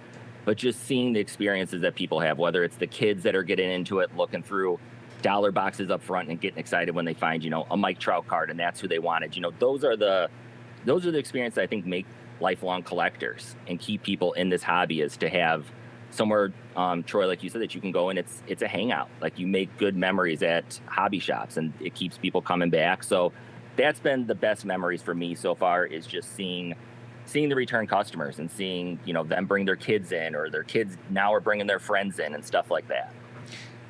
But just seeing the experiences that people have, whether it's the kids that are getting into it, looking through dollar boxes up front and getting excited when they find, a Mike Trout card and that's who they wanted. Those are the experiences I think make lifelong collectors and keep people in this hobby, is to have somewhere, Troy, like you said, that you can go and it's a hangout. Like, you make good memories at hobby shops and it keeps people coming back. So that's been the best memories for me so far, is just seeing the return customers and seeing, them bring their kids in, or their kids now are bringing their friends in and stuff like that.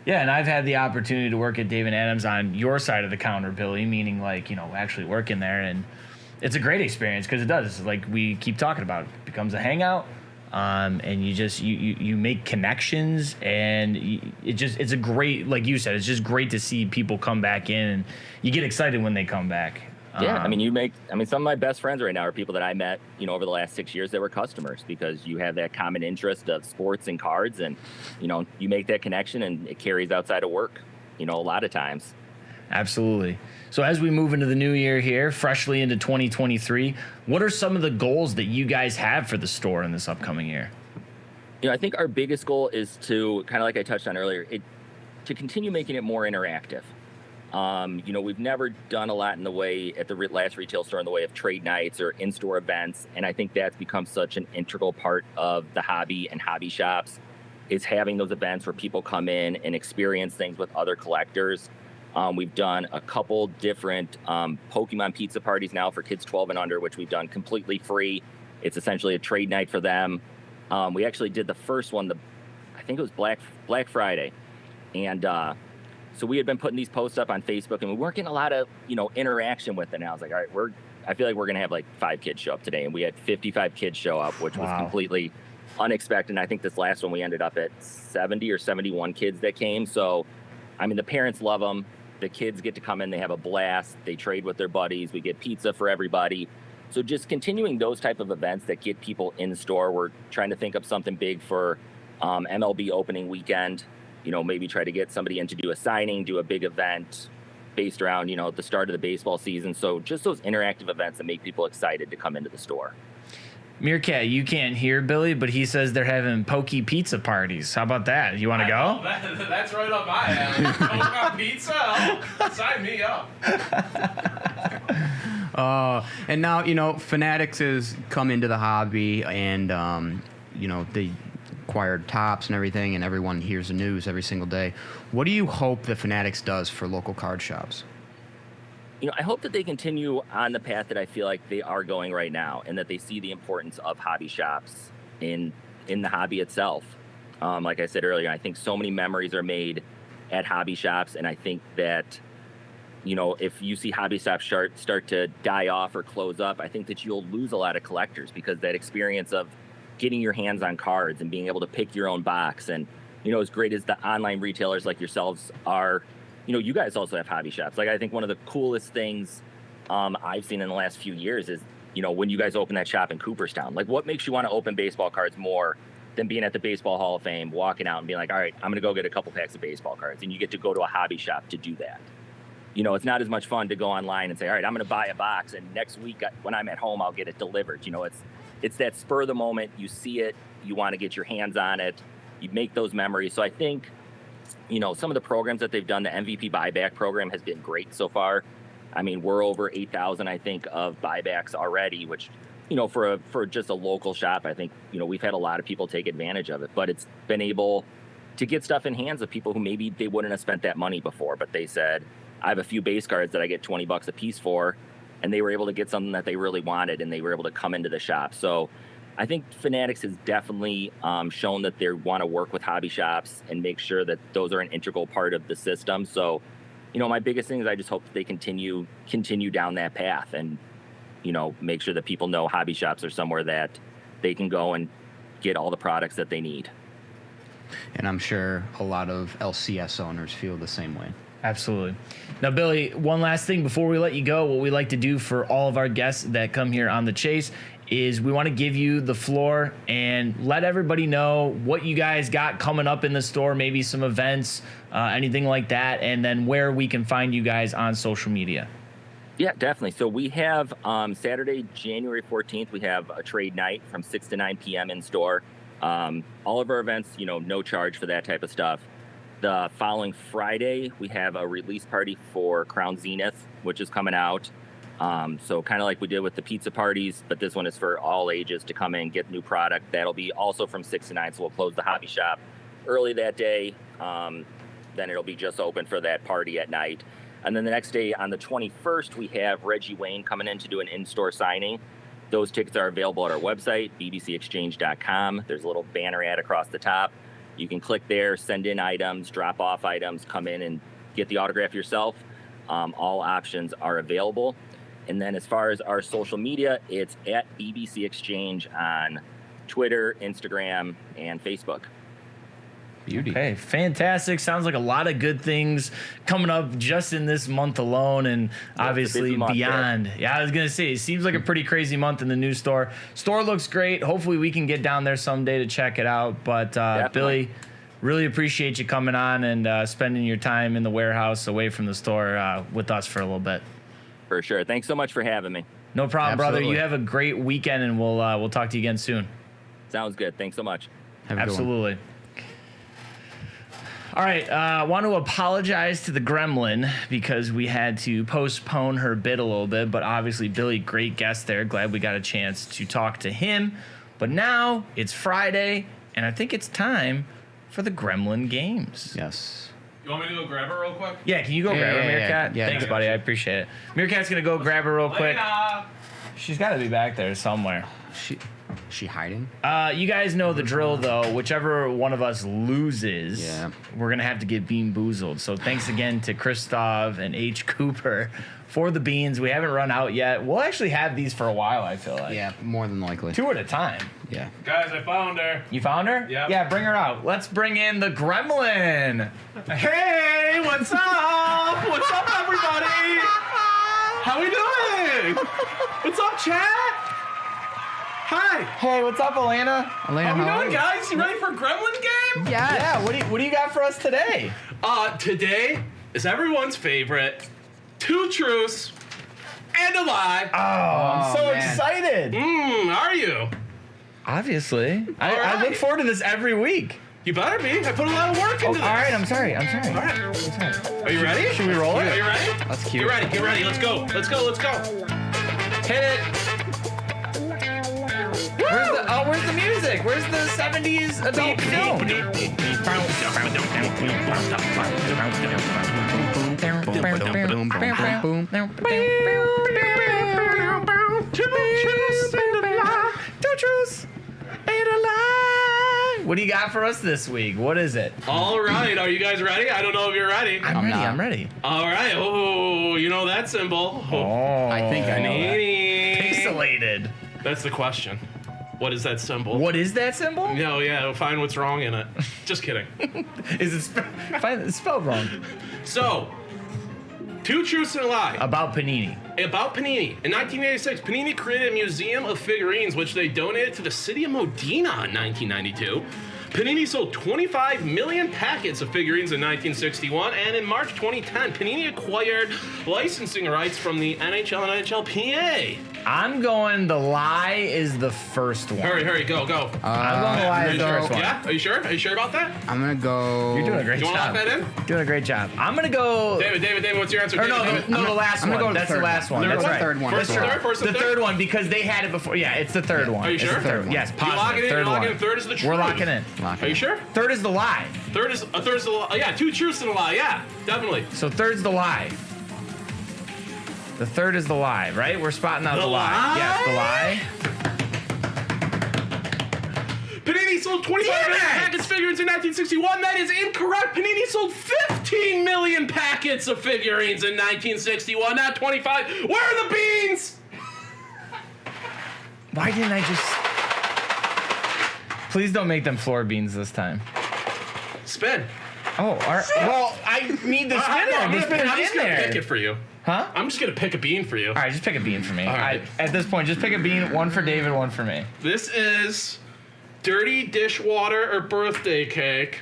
Yeah, and I've had the opportunity to work at Dave & Adams on your side of the counter, Billy, meaning actually working there, and it's a great experience because it does, like we keep talking about, it becomes a hangout, and you make connections, and it's a great, like you said, it's just great to see people come back in, and you get excited when they come back. Yeah, some of my best friends right now are people that I met, over the last 6 years that were customers, because you have that common interest of sports and cards, and, you make that connection and it carries outside of work, a lot of times. Absolutely. So as we move into the new year here, freshly into 2023, what are some of the goals that you guys have for the store in this upcoming year? I think our biggest goal is to, kind of like I touched on earlier, to continue making it more interactive. We've never done a lot in the way at the last retail store in the way of trade nights or in-store events. And I think that's become such an integral part of the hobby and hobby shops, is having those events where people come in and experience things with other collectors. We've done a couple different Pokemon pizza parties now for kids 12 and under, which we've done completely free. It's essentially a trade night for them. We actually did the first one, I think it was Black Friday. And so we had been putting these posts up on Facebook, and we weren't getting a lot of, interaction with it. And I was like, all right, I feel like we're going to have like 5 kids show up today. And we had 55 kids show up, which was completely unexpected. And I think this last one we ended up at 70 or 71 kids that came. So, the parents love them. The kids get to come in, they have a blast. They trade with their buddies. We get pizza for everybody. So just continuing those type of events that get people in store. We're trying to think of something big for MLB opening weekend. Maybe try to get somebody in to do a signing, do a big event based around, the start of the baseball season. So just those interactive events that make people excited to come into the store. MereKat, you can't hear Billy, but he says they're having pokey pizza parties. How about that? You want to go? That's right up my alley. Pokemon pizza? Sign me up. And now, Fanatics has come into the hobby, and, they acquired Tops and everything, and everyone hears the news every single day. What do you hope that Fanatics does for local card shops? I hope that they continue on the path that I feel like they are going right now, and that they see the importance of hobby shops in the hobby itself. Like I said earlier, I think so many memories are made at hobby shops, and I think that, if you see hobby shops start to die off or close up, I think that you'll lose a lot of collectors, because that experience of getting your hands on cards and being able to pick your own box, and, as great as the online retailers like yourselves are, you guys also have hobby shops. Like, I think one of the coolest things I've seen in the last few years is, when you guys open that shop in Cooperstown. Like, what makes you want to open baseball cards more than being at the Baseball Hall of Fame, walking out and being like, all right, I'm going to go get a couple packs of baseball cards, and you get to go to a hobby shop to do that. It's not as much fun to go online and say, all right, I'm going to buy a box, and next week when I'm at home, I'll get it delivered. It's that spur of the moment. You see it, you want to get your hands on it, you make those memories. So I think, some of the programs that they've done, the MVP buyback program has been great so far. We're over 8,000, I think, of buybacks already, which, for just a local shop, I think, we've had a lot of people take advantage of it. But it's been able to get stuff in hands of people who maybe they wouldn't have spent that money before, but they said, I have a few base cards that I get $20 a piece for, and they were able to get something that they really wanted, and they were able to come into the shop. So I think Fanatics has definitely shown that they want to work with hobby shops and make sure that those are an integral part of the system. So, my biggest thing is I just hope that they continue down that path and, make sure that people know hobby shops are somewhere that they can go and get all the products that they need. And I'm sure a lot of LCS owners feel the same way. Absolutely. Now, Billy, one last thing before we let you go. What we like to do for all of our guests that come here on The Chase is we want to give you the floor and let everybody know what you guys got coming up in the store, maybe some events, anything like that, and then where we can find you guys on social media. Yeah, definitely. So we have Saturday, January 14th, we have a trade night from 6 to 9 p.m. in store. All of our events, no charge for that type of stuff. The following Friday, we have a release party for Crown Zenith, which is coming out. So kind of like we did with the pizza parties, but this one is for all ages to come in, get new product. That'll be also from 6 to 9, so we'll close the hobby shop early that day. Then it'll be just open for that party at night. And then the next day, on the 21st, we have Reggie Wayne coming in to do an in-store signing. Those tickets are available at our website, bbcexchange.com. There's a little banner ad across the top. You can click there, send in items, drop off items, come in and get the autograph yourself. All options are available. And then as far as our social media, it's at BBC Exchange on Twitter, Instagram, and Facebook. Beauty. Okay, fantastic. Sounds like a lot of good things coming up just in this month alone, and obviously beyond. Yeah, I was going to say, it seems like a pretty crazy month in the new store. Store looks great. Hopefully we can get down there someday to check it out. But Billy, really appreciate you coming on and spending your time in the warehouse away from the store with us for a little bit. For sure. Thanks so much for having me. No problem, brother. Absolutely. You have a great weekend, and we'll talk to you again soon. Sounds good. Thanks so much. Have a good one. Absolutely. All right, I want to apologize to the Gremlin because we had to postpone her bid a little bit, but obviously Billy, great guest there. Glad we got a chance to talk to him. But now it's Friday, and I think it's time for the Gremlin games. Yes. You want me to go grab her real quick? Yeah, can you go grab her, MereKat? yeah. Thanks, buddy. I appreciate it. MereKat's going to go grab her real quick. Lena! She's got to be back there somewhere. She hiding? You guys know the drill, though. Whichever one of us loses, we're going to have to get Bean Boozled. So thanks again to Christoph and H. Cooper for the beans. We haven't run out yet. We'll actually have these for a while, I feel like. Yeah, more than likely. 2 at a time. Yeah. Guys, I found her. You found her? Yep. Yeah, bring her out. Let's bring in the Gremlin. Hey, what's up? What's up, everybody? How we doing? What's up, chat? Hi. Hey, what's up, Elena? Elena, How we doing, guys? You ready for a Gremlin game? Yeah. What do you got for us today? Today is everyone's favorite 2 truths and a lie. Oh, I'm so man. excited. Are you? Obviously. I right. look forward to this every week. You better be. I put a lot of work into this. All right, I'm sorry. All right. Are you ready? Should we roll it? Are you ready? That's cute. Get ready. Get ready. Let's go. Let's go. Let's go. Hit it. Where's the music? Where's the 70s adult film? Two truths and a lie. What do you got for us this week? What is it? All right. Are you guys ready? I don't know if you're ready. I'm ready. All right. Oh, you know that symbol. Oh, I think I know that. Pixelated. That's the question. What is that symbol? What is that symbol? No, yeah, find what's wrong in it. Just kidding. Is it it's spelled wrong? So, 2 truths and a lie. About Panini. About Panini. In 1986, Panini created a museum of figurines, which they donated to the city of Modena in 1992. Panini sold 25 million packets of figurines in 1961, and in March 2010, Panini acquired licensing rights from the NHL and NHLPA. I'm going the lie is the first one. Hurry, go. I'm going the lie is the first one. Yeah? Are you sure? Are you sure about that? I'm gonna go. You're doing a great You want to job. lock that in? Doing a great job. I'm gonna go. David, what's your answer? Or no, David? the last I'm one. gonna go to the That's the third last one. one. That's The right. third one. First and third, first and The third? third one because they had it before. Yeah, it's the third one. Are you It's sure? the third one. Yes, You positive. lock it in, Third you lock one. it in, third is the truth. We're locking in. Lock it Are you in. sure? Third is the lie. Third's the lie. Yeah, 2 truths and a lie. Yeah, definitely. So third's the lie. The third is the lie, right? We're spotting out The the lie. lie? Yes, the lie. Panini sold 25 million packets of figurines in 1961. That is incorrect. Panini sold 15 million packets of figurines in 1961, not 25. Where are the beans? Why didn't I just... Please don't make them floor beans this time. Spin. Oh, all right. Well, I need the spinner. I'm The spinner's just in going to there. pick it for you. Huh? I'm just going to pick a bean for you. All right, just pick a bean for me. All right. At this point, just pick a bean. One for David, one for me. This is dirty dishwater or birthday cake.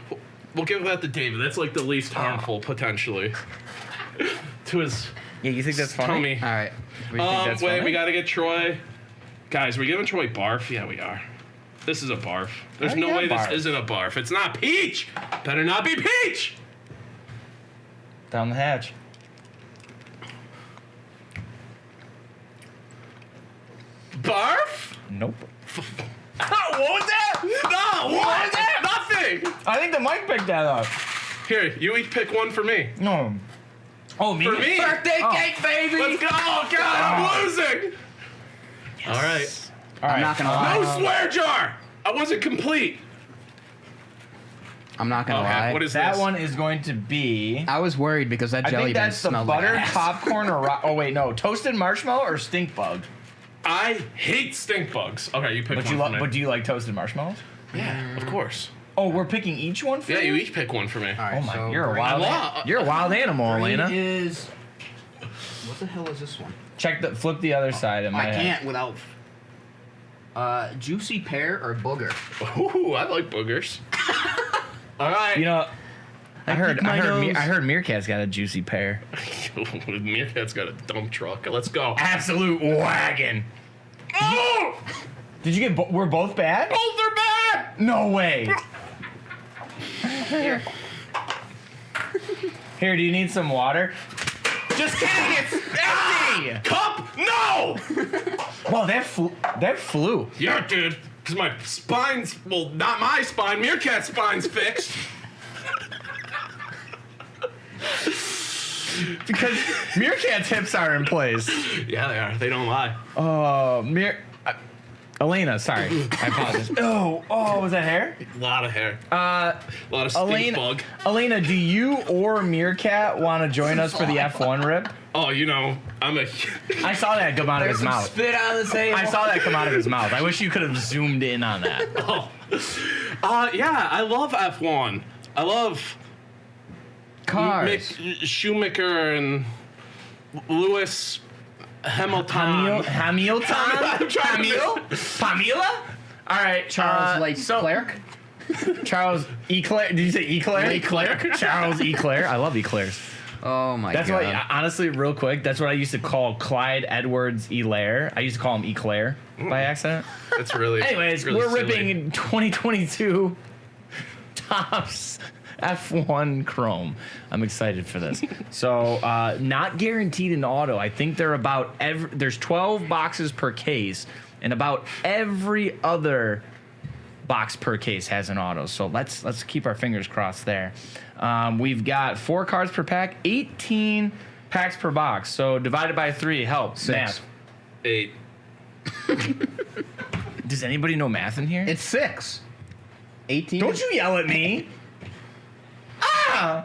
We'll give that to David. That's like the least harmful, potentially. To his Yeah, you think that's funny? tummy. All right. We think that's Wait, funny? we got to get Troy. Guys, we giving Troy barf? Yeah, we are. This is a barf. There's I no got way barf. this isn't a barf. It's not peach. Better not be peach. Down the hatch. Barf? Nope. What was that? No, what was that? Nothing. I think the mic picked that up. Here, you each pick one for me. No. Oh, me? For me. Birthday Oh. cake, baby. Let's go. Oh, God, I'm losing. All right. All right. I'm not gonna lie. No swear jar. I wasn't complete. I'm not gonna Okay, lie. what is That this? one is going to be... I was worried because that I jelly think bean that's the smelled like buttered ass. popcorn or... Oh, wait, no. Toasted marshmallow or stink bug? I hate stink bugs. Okay, you pick But one for me. do you like toasted marshmallows? Yeah, of course. Oh, we're picking each one for Yeah, you? you each pick one for me. All right, Oh my, so you're a green- wild You're a wild animal, green Elena. is... What the hell is this one? Flip the other side. It might I have- can't without... juicy pear or booger? Ooh, I like boogers. All right. You know, I heard my nose. MereKat's got a juicy pear. MereKat's got a dump truck. Let's go. Absolute wagon. Oh! Did you get? We're both bad? Both are bad! No way. Here. Here, do you need some water? Just kidding. It's empty. Cup? No! Whoa, that flew. Yeah, dude. Because my spine's, well, not my spine, MereKat's spine's fixed. Because MereKat's hips are in place. Yeah, they are. They don't lie. Elena, sorry. I apologize. Oh, was that hair? A lot of hair. A lot of stink bug. Elena, do you or MereKat want to join us for the F1 rip? Oh, you know, I'm a... I saw that come out of his mouth. Spit on the table. I saw that come out of his mouth. I wish you could have zoomed in on that. Yeah, I love F1. I love Cars. Mick Schumacher and Lewis Hamilton. Hamilton? I'm trying to Pamela? All right. Charles Leclerc. Charles Eclair. Did you say Eclair? Leclerc? Charles Eclair. I love Eclairs. Oh my That's god. what, honestly, real quick, that's what I used to call Clyde Edwards Elaire. I used to call him Eclair by accident. That's really... Anyways, really we're silly. ripping 2022 Topps F1 Chrome. I'm excited for this. So, not guaranteed in auto. I think they're about there's 12 boxes per case, and about every other box per case has an auto. So let's keep our fingers crossed there. We've got 4 cards per pack, 18 packs per box. So divided by 3 helps. 6. Math. 8. Does anybody know math in here? It's 6. 18. Don't you yell at me. Ah!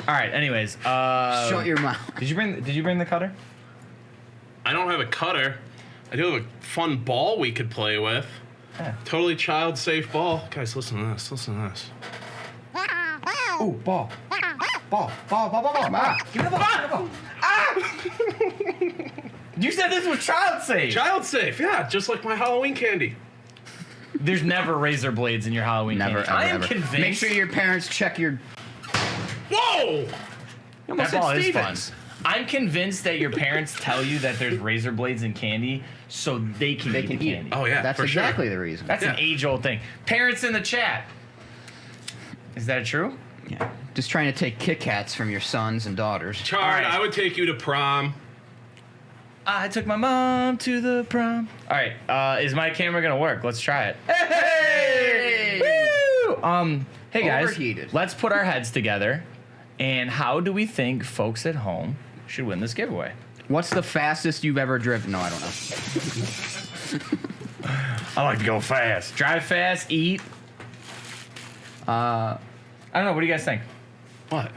All right. Anyways, Shut your mouth. Did you bring the cutter? I don't have a cutter. I do have a fun ball we could play with. Yeah. Totally child-safe ball. Guys, listen to this. Listen to this. Ooh, ball. Ball. Ah, give me the ball. Ah! You said this was child safe. Child-safe, yeah. Just like my Halloween candy. There's never razor blades in your Halloween Never, candy. ever, I am ever. convinced. Make sure your parents check your... Whoa! that ball is fun. Stevens. I'm convinced that your parents tell you that there's razor blades in candy so they can eat the candy. Oh, yeah, That's for exactly sure. the reason. That's an Yeah. age-old thing. Parents in the chat. Is that true? Yeah. Just trying to take Kit Kats from your sons and daughters. Chard, All right. I would take you to prom. I took my mom to the prom. All right, is my camera gonna work? Let's try it. Hey! Woo! Hey guys, Overheated. let's put our heads together. And how do we think folks at home should win this giveaway? What's the fastest you've ever driven? No, I don't know. I like to go fast. Drive fast, eat, I don't know. What do you guys think? What?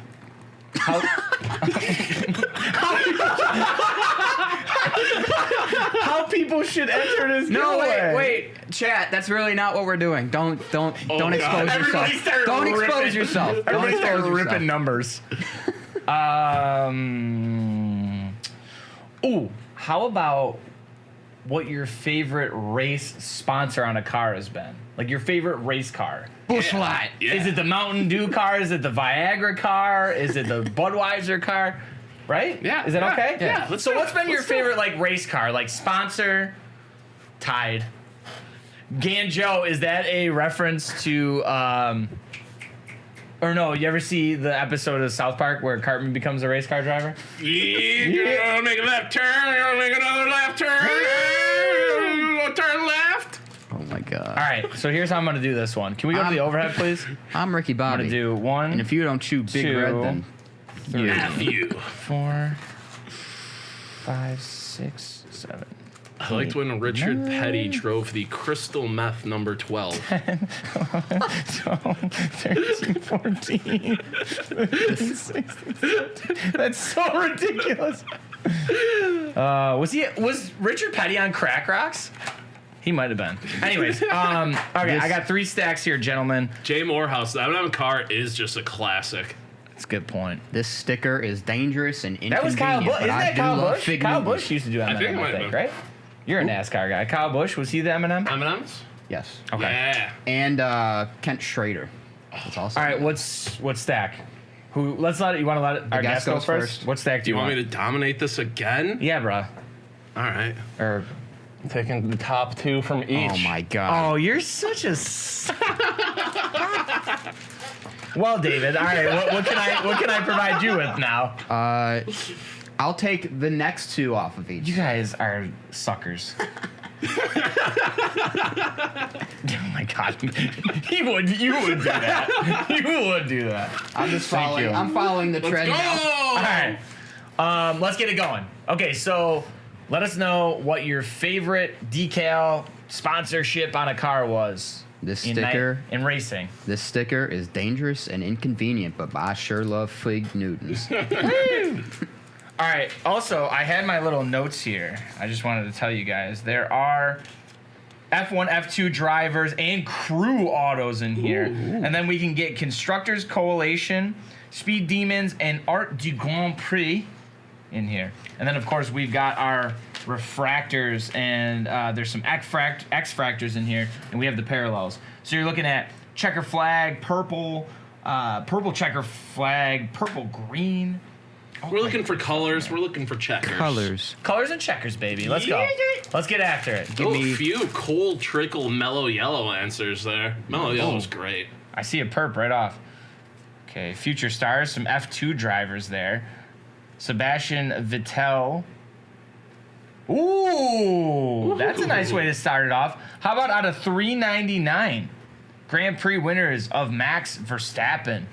How people should enter this No, giveaway. wait, chat. That's really not what we're doing. Don't God. expose yourself. Everybody started Don't ripping. expose yourself. Don't Everybody expose started yourself. ripping numbers. Ooh, how about what your favorite race sponsor on a car has been? Like your favorite race car. Bush Light. Yeah. Is it the Mountain Dew car? Is it the Viagra car? Is it the Budweiser car? Right? Yeah, Is that yeah, okay? yeah. Let's So do what's it. been your Let's do it. favorite like race car? Like sponsor? Tide. Ganjo, is that a reference to or no, you ever see the episode of South Park where Cartman becomes a race car driver? Yeah, gonna make a left turn. Gonna make another left turn. Turn left. Oh my God. All right, so here's how I'm gonna do this one. Can we go to the overhead, please? I'm Ricky I'm Bobby. gonna do one, And if you don't chew Big two, Red, then three, F you. 4, 5, 6, 7. I liked when Richard Petty drove the crystal meth number 12. 12, 13, 14, 15, 16, 17. That's so ridiculous. Was Richard Petty on Crack Rocks? He might have been. Anyways, okay, I got 3 stacks here, gentlemen. Jay Morehouse, that M&M car is just a classic. That's a good point. this sticker is dangerous and That was Kyle inconvenient. Busch. but Isn't I that do Kyle love Busch? Fig Kyle Newtons. Busch used to do M&M, think it might I have think, been. right? You're a NASCAR guy. Kyle Busch, was he the M&M? M&M's? Yes. Okay. Yeah. And Kent Schrader. That's also. All right, what stack? You want to let our guest guest go goes first? first. What stack Do you want me to dominate this again? Yeah, bro. All right. Or Taking the top 2 from each. Oh my God. oh, you're such a. Well, David. All right. What can I provide you with now? I'll take the next 2 off of each. You guys are suckers. Oh my God. You would do that. You would do that. I'm just Thank following. you. I'm following the Let's trend go! now. All right. Let's get it going. Okay, so let us know what your favorite decal sponsorship on a car was. This in sticker. in racing. This sticker is dangerous and inconvenient, but I sure love Fig Newtons. All right. Also, I had my little notes here. I just wanted to tell you guys there are F1, F2 drivers and crew autos in here, and then we can get Constructors Coalition, Speed Demons, and Art du Grand Prix in here. And then, of course, we've got our refractors, and there's some X-fractors in here, and we have the parallels. So you're looking at checker flag, purple checker flag, purple green. We're looking for colors. We're looking for checkers. Colors and checkers, baby. Let's go. Let's get after it. Oh, a few cold trickle mellow yellow answers there. Mellow yellow's great. I see a perp right off. Okay, future stars, some F2 drivers there. Sebastian Vettel. Ooh, that's a nice way to start it off. How about out of 399 Grand Prix winners of Max Verstappen?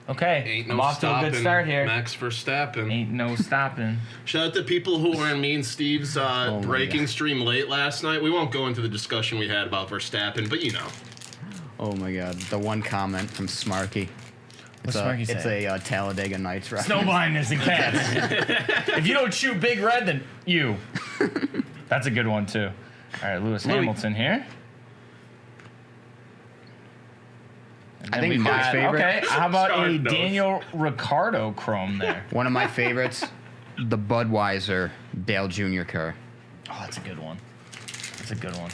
Okay, Ain't no I'm off to a stopping good start here. Max Verstappen. Ain't no stopping. Shout out to people who were in me and Steve's my breaking God. stream late last night. We won't go into the discussion we had about Verstappen, but you know. Oh my God! The one comment from Smarky. What's It's Smarky say? a Talladega Nights reference. Snow blindness and cats. If you don't shoot Big Red, then you. That's a good one, too. All right, Lewis Hamilton here. And I then think we've my got- favorite- Okay, how about a Start notes. Daniel Ricciardo chrome there? One of my favorites, the Budweiser Dale Jr. car. Oh, that's a good one. That's a good one.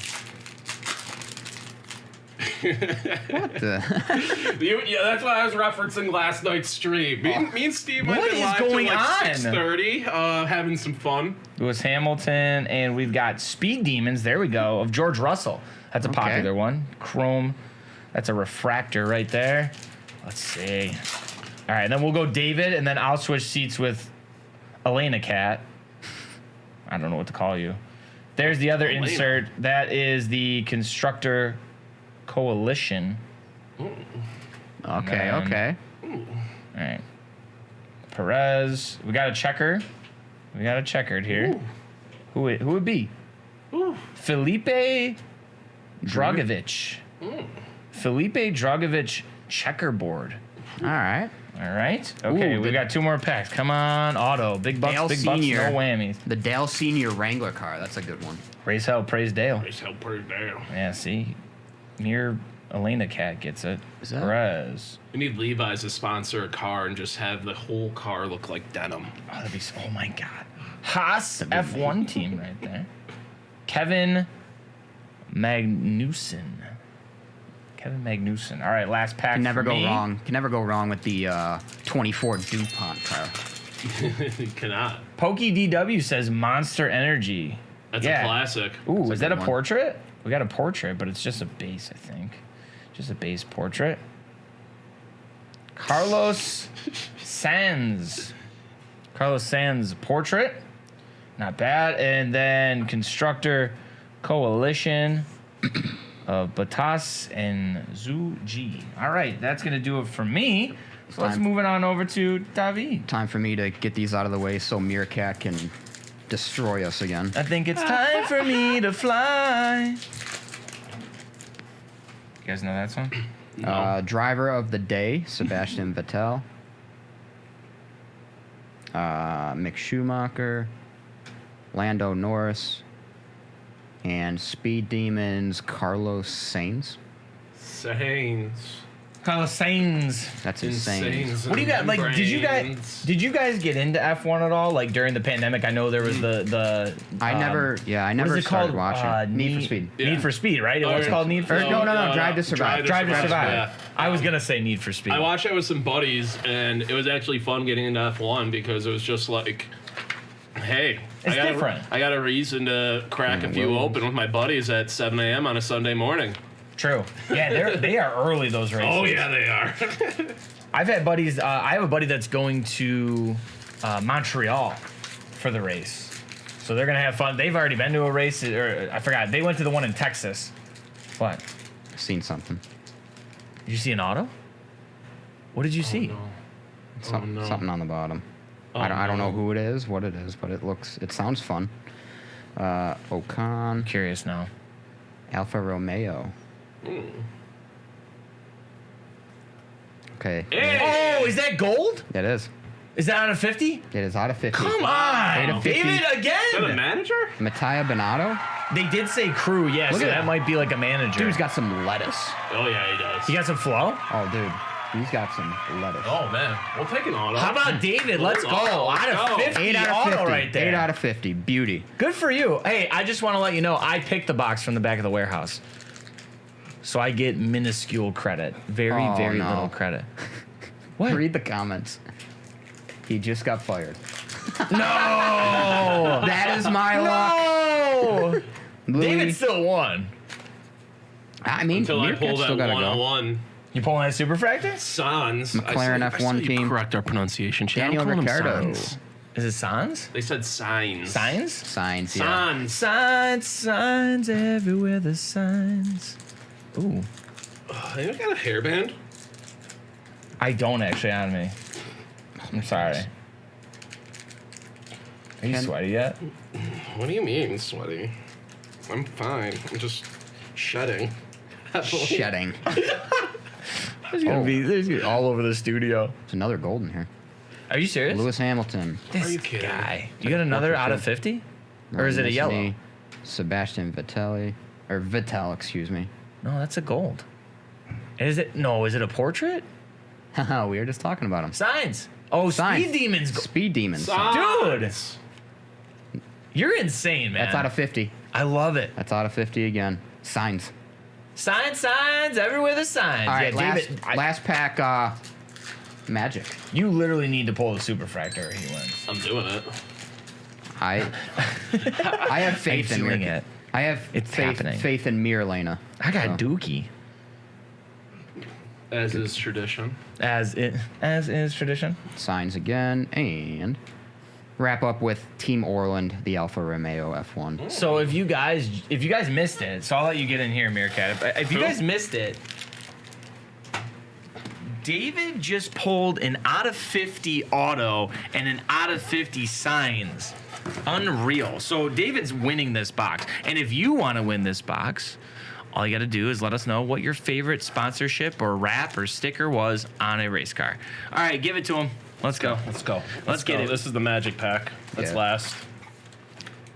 What the? Yeah, that's what I was referencing last night's stream. Me and Steve might What have been is live till going like on? 6:30, having some fun. Lewis Hamilton, and we've got Speed Demons. There we go, of George Russell. That's a Okay. popular one. Chrome. That's a refractor right there. Let's see. All right, then we'll go David, and then I'll switch seats with MereKat. I don't know what to call you. There's the other Elena. insert. That is the Constructor Coalition. Okay, Man. okay. All right. Perez. We got a checker. We got a checkered here. Who would be? Felipe Dragovich. Felipe Dragovich checkerboard. All right. All right. Okay, Ooh, we got 2 more packs. Come on, auto. Big bucks, Dale big bucks, no Senior. whammies. The Dale Senior Wrangler car. That's a good one. Race hell, praise Dale. Nice help per down. Yeah, see? MereKat gets it. Is that- Perez. We need Levi's to sponsor a car and just have the whole car look like denim. Oh, that'd be oh my God. Haas F1 team right there. Kevin Magnussen. Kevin Magnussen. All right, last pack. Can never for go me. wrong. Can never go wrong with the 24 DuPont car. You cannot. Pokey DW says Monster Energy. That's Yeah. a classic. Ooh, That's a is that a good one. portrait? We got a portrait, but it's just a base, I think. Just a base portrait. Carlos Sanz. Carlos Sanz portrait. Not bad. And then Constructor Coalition of Batas and Zhu Ji. All right, that's going to do it for me. So let's Time. move it on over to David. Time for me to get these out of the way so MereKat can destroy us again. I think it's time for me to fly. You guys know that song? Driver of the day, Sebastian Vettel. Mick Schumacher. Lando Norris. And Speed Demons, Carlos Sainz. Sainz. Carlos Sainz. That's insane. What do you got? Like, did you guys get into F1 at all? Like during the pandemic, I know there was the. I never what is started it called? watching. Need for Speed. Yeah. Need for Speed, right? It was yeah. called Need for Or, Speed. no, Drive to Survive. Drive to Survive. Yeah. I was gonna say Need for Speed. I watched it with some buddies, and it was actually fun getting into F1 because it was just like, hey, It's different. I got a reason to crack a few open with my buddies at 7 a.m. on a Sunday morning. True. Yeah, they are early, those races. Oh yeah, they are. I've had buddies. I have a buddy that's going to Montreal for the race, so they're gonna have fun. They've already been to a race, or I forgot. They went to the one in Texas. What? Seen something. Did you see an auto? What did you see? No. Something on the bottom. I don't know who it is, what it is, but it sounds fun. Ocon, Curious now. Alfa Romeo. Okay. Oh, is that gold? It is. Is that out of 50? It is out of 50. Come on, 50. David Is that a again. manager? Mattia Binotto. They did say crew, yeah, Look so at that that. might be like a manager. Dude's got some lettuce. Oh yeah, he does. You got some flow? Oh, dude. He's got some lettuce. Oh man, we'll take an auto. How about David? Let's go. Out of 50 8 out of auto 50. right there. 8 out of 50. Beauty. Good for you. Hey, I just want to let you know I picked the box from the back of the warehouse. So I get minuscule credit. Very, Oh, very no. little credit. What? Read the comments. He just got fired. No! That is my luck. No! Louis, David still won. I mean, Until I MereKat's pull that still gotta go. 101. You pulling that superfractor? Sans. McLaren F1 team. Correct our pronunciation. Chad. Daniel I'm calling him Ricciardo. Sans. Is it Sans? They said signs. Signs? Signs, yeah. Sans. Signs, signs everywhere, the signs. Ooh. You got a hairband? I don't actually on me. I'm sorry. Are you Ken- sweaty yet? What do you mean, sweaty? I'm fine. I'm just shedding. Shedding. There's gonna Oh. be all over the studio. There's another gold in here. Are you serious? Lewis Hamilton. This Are you kidding? guy. You got another out of 50? Or is it a yellow? Disney, Sebastian Vettel, excuse me. No, that's a gold. Is it? No, is it a portrait? Haha, we were just talking about him. Signs. Oh, Signs. Speed Demons. Speed Demons. Dude. You're insane, man. That's out of 50. I love it. That's out of 50 again. Signs. Signs, signs, everywhere the signs. All right, yeah, David, last pack, Magic. you literally need to pull the superfractor or he wins. I'm doing it. I have faith in doing MereKat. it. I have It's faith, happening. faith in Miralena. I got So, Dookie. As is tradition. As is tradition. Signs again, and wrap up with Team Orland, the Alfa Romeo F1. So if you guys missed it, so I'll let you get in here, MereKat. If you guys missed it, David just pulled an out of 50 auto and an out of 50 signs. Unreal. So David's winning this box. And if you want to win this box, All you got to do is let us know what your favorite sponsorship or wrap or sticker was on a race car. All right, give it to him. Let's go. Let's go. Let's get it. This is the magic pack. Let's Yeah. last.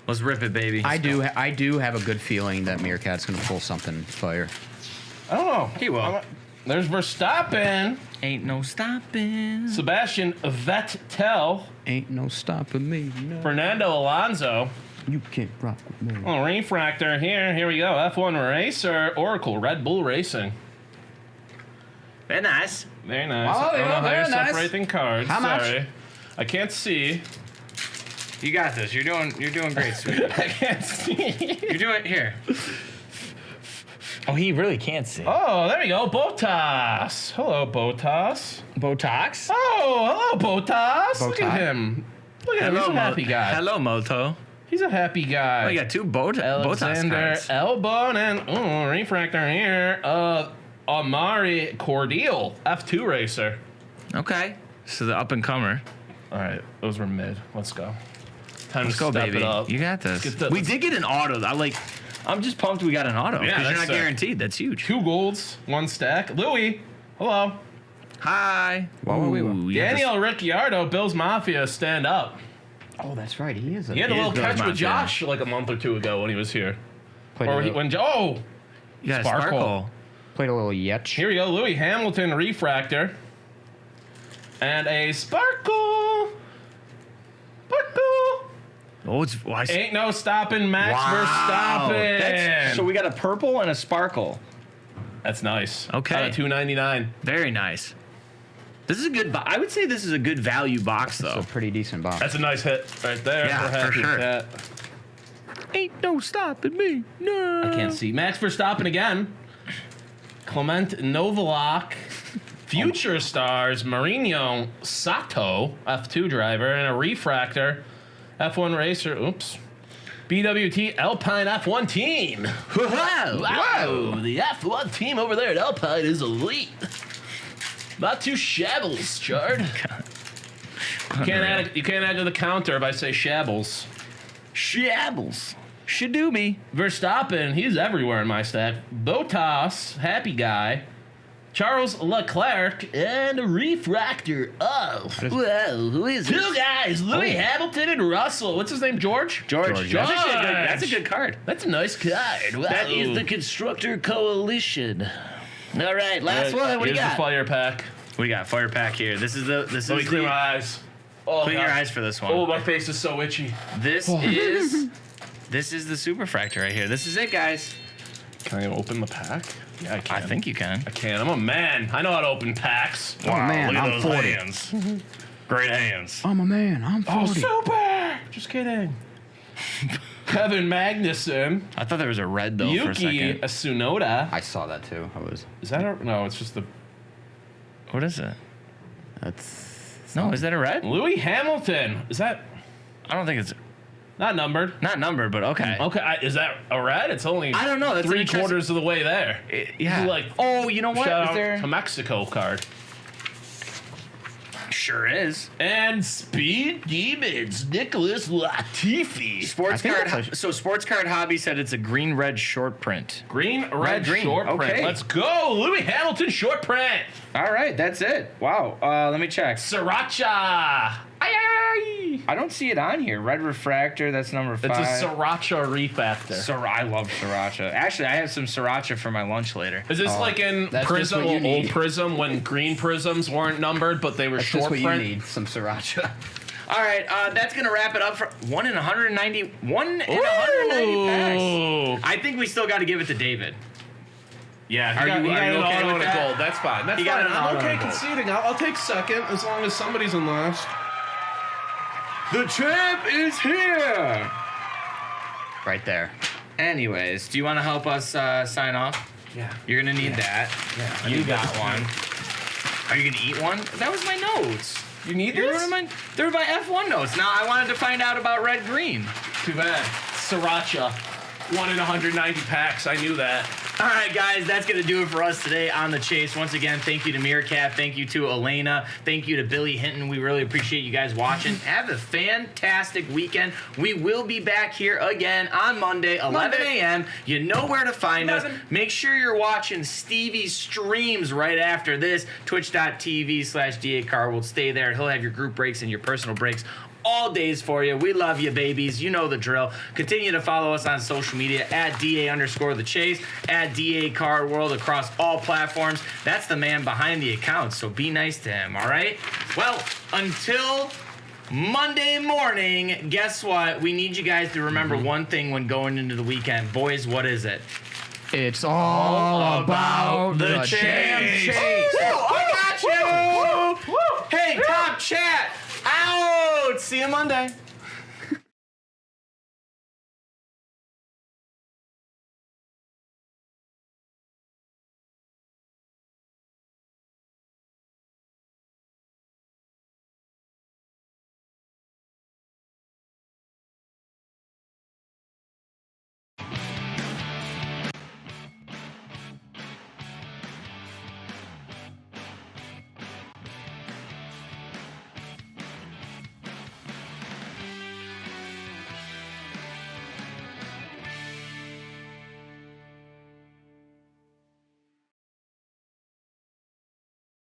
Let's rip it, baby. I do have a good feeling that MereKat's going to pull something fire. I don't know. He will. There's Verstappen. Ain't no stopping. Sebastian Vettel. Ain't no stopping me. No. Fernando Alonso. You can't rock with me. Oh, refractor here. Here we go. F1 Racer. Oracle. Red Bull Racing. Very nice. Very nice. Oh, I don't know how very you're nice. separating cards. How much? Sorry. I can't see. You got this. You're doing great, sweetie. I can't see. You're doing here. Oh, he really can't see. Oh, there we go. Bottas. Hello, Bottas. Botox? Oh, hello, Bottas. Look at Botai. him. Look at him. He's a happy guy. Hello, Moto. He's a happy guy. Oh, you got two Botox Alexander cards. Albon and refractor here. Amari Cordial, F2 racer. Okay. So the up and comer. All right, those were mid. Let's go. Time Let's to go, step baby. it up. You got this. Let's get the- We did get an auto. I'm just pumped we got an auto. Yeah, Because you're that's not sick. guaranteed. That's huge. 2 golds, 1 stack. Louis, hello. Hi. Whoa. Ooh, you got Daniel Ricciardo, Bills Mafia, stand up. Oh, that's right. He is. He had a He is little Bills catch with Mafia. Josh like a month or 2 ago when he was here. Played Or a he, little, when You got a Sparkle. sparkle. played a little yetch. here we go. Louis Hamilton refractor. And a sparkle. Sparkle. Oh, it's Ain't no stopping Max Verstappen. So we got a purple and a sparkle. That's nice. Okay. Out of $2.99. Very nice. This is a good. I would say this is a good value box, It's though. a pretty decent box. That's a nice hit right there. Yeah, We're for happy sure. with that. Ain't no stopping me. No. I can't see. Max Verstappen again. Clement Novalak. Future stars Mourinho Sato, F2 driver, and a refractor. F1 racer. Oops. BWT Alpine F1 team. Wow. The F1 team over there at Alpine is elite. Not too shabbles, Chard. You can't add to the counter if I say shabbles. Shabbles. Should do me. Verstappen, he's everywhere in my stack. Bottas, happy guy. Charles Leclerc, and a refractor. Oh, whoa, who is this? 2 guys, Louis Hamilton and Russell. What's his name, George? George. George. That's a good card. That's a nice card. Wow. That is the Constructor Coalition. All right, last one. What do you Here's got? the fire pack. We got fire pack here. This is Let me clear my eyes. Oh, Clean God. your eyes for this one. Oh, my face is so itchy. This is the Superfractor right here. This is it, guys. Can I open the pack? Yeah, I can. I think you can. I can. I'm a man. I know how to open packs. Oh, man, look at I'm those 40. hands. Great hands. I'm a man. I'm 40. Oh, super! Just kidding. Kevin Magnussen. I thought there was a red though for a Yuki second. Tsunoda. I saw that too. Is that a... No, it's just the... What is it? That's. No, is that a red? Louis Hamilton. Is that... I don't think it's Not numbered. not numbered, but okay. Okay, is that a red? It's only... I don't know. That's an 3/4 of the way there. Yeah. Like, oh, you know what? shout Is out there? to Mexico card. Sure is. And Speed Demons, Nicholas Latifi. Sports I think card. that's So Sports Card Hobby said it's a green red short print. Green, red, Red, green. short print. Okay. Let's go. Louis Hamilton short print. All right, that's it. Wow. Let me check. Sriracha. I don't see it on here. Red refractor. That's number 5. It's a Sriracha refactor. I love sriracha. Actually, I have some sriracha for my lunch later. Is this like in that's just Prism, what you old need. Prism, when green Prisms weren't numbered, but they were That's short just what print? you need. Some sriracha. All right, that's gonna wrap it up for 1 in 190 packs. I think we still got to give it to David. Yeah, Are you okay with and a that? gold. That's fine. That's You got fine. an I'm auto okay and a gold. conceding. I'll take second as long as somebody's in last. The champ is here. Right there. Anyways, do you want to help us sign off? Yeah. You're gonna need that. Yeah. You got one. Are you gonna eat one? That was my notes. You need They were this? they were my F1 notes. Now I wanted to find out about red green. Too bad. Sriracha. 1 in 190 packs. I knew that. All right, guys, that's going to do it for us today on The Chase. Once again, thank you to MereKat. Thank you to Elena. Thank you to Billy Hinton. We really appreciate you guys watching. Have a fantastic weekend. We will be back here again on Monday, 11 a.m. You know where to find us. Make sure you're watching Stevie's streams right after this. Twitch.tv/DACarWorld. Stay there. He'll have your group breaks and your personal breaks all days for you. We love you, babies. You know the drill. Continue to follow us on social media at @DA_The Chase, at DACarWorld across all platforms. That's the man behind the account, so be nice to him, all right? Well, until Monday morning, guess what? We need you guys to remember one thing when going into the weekend. Boys, what is it? It's all about the Chase. I got you! Hey, top chat! Out! See you Monday.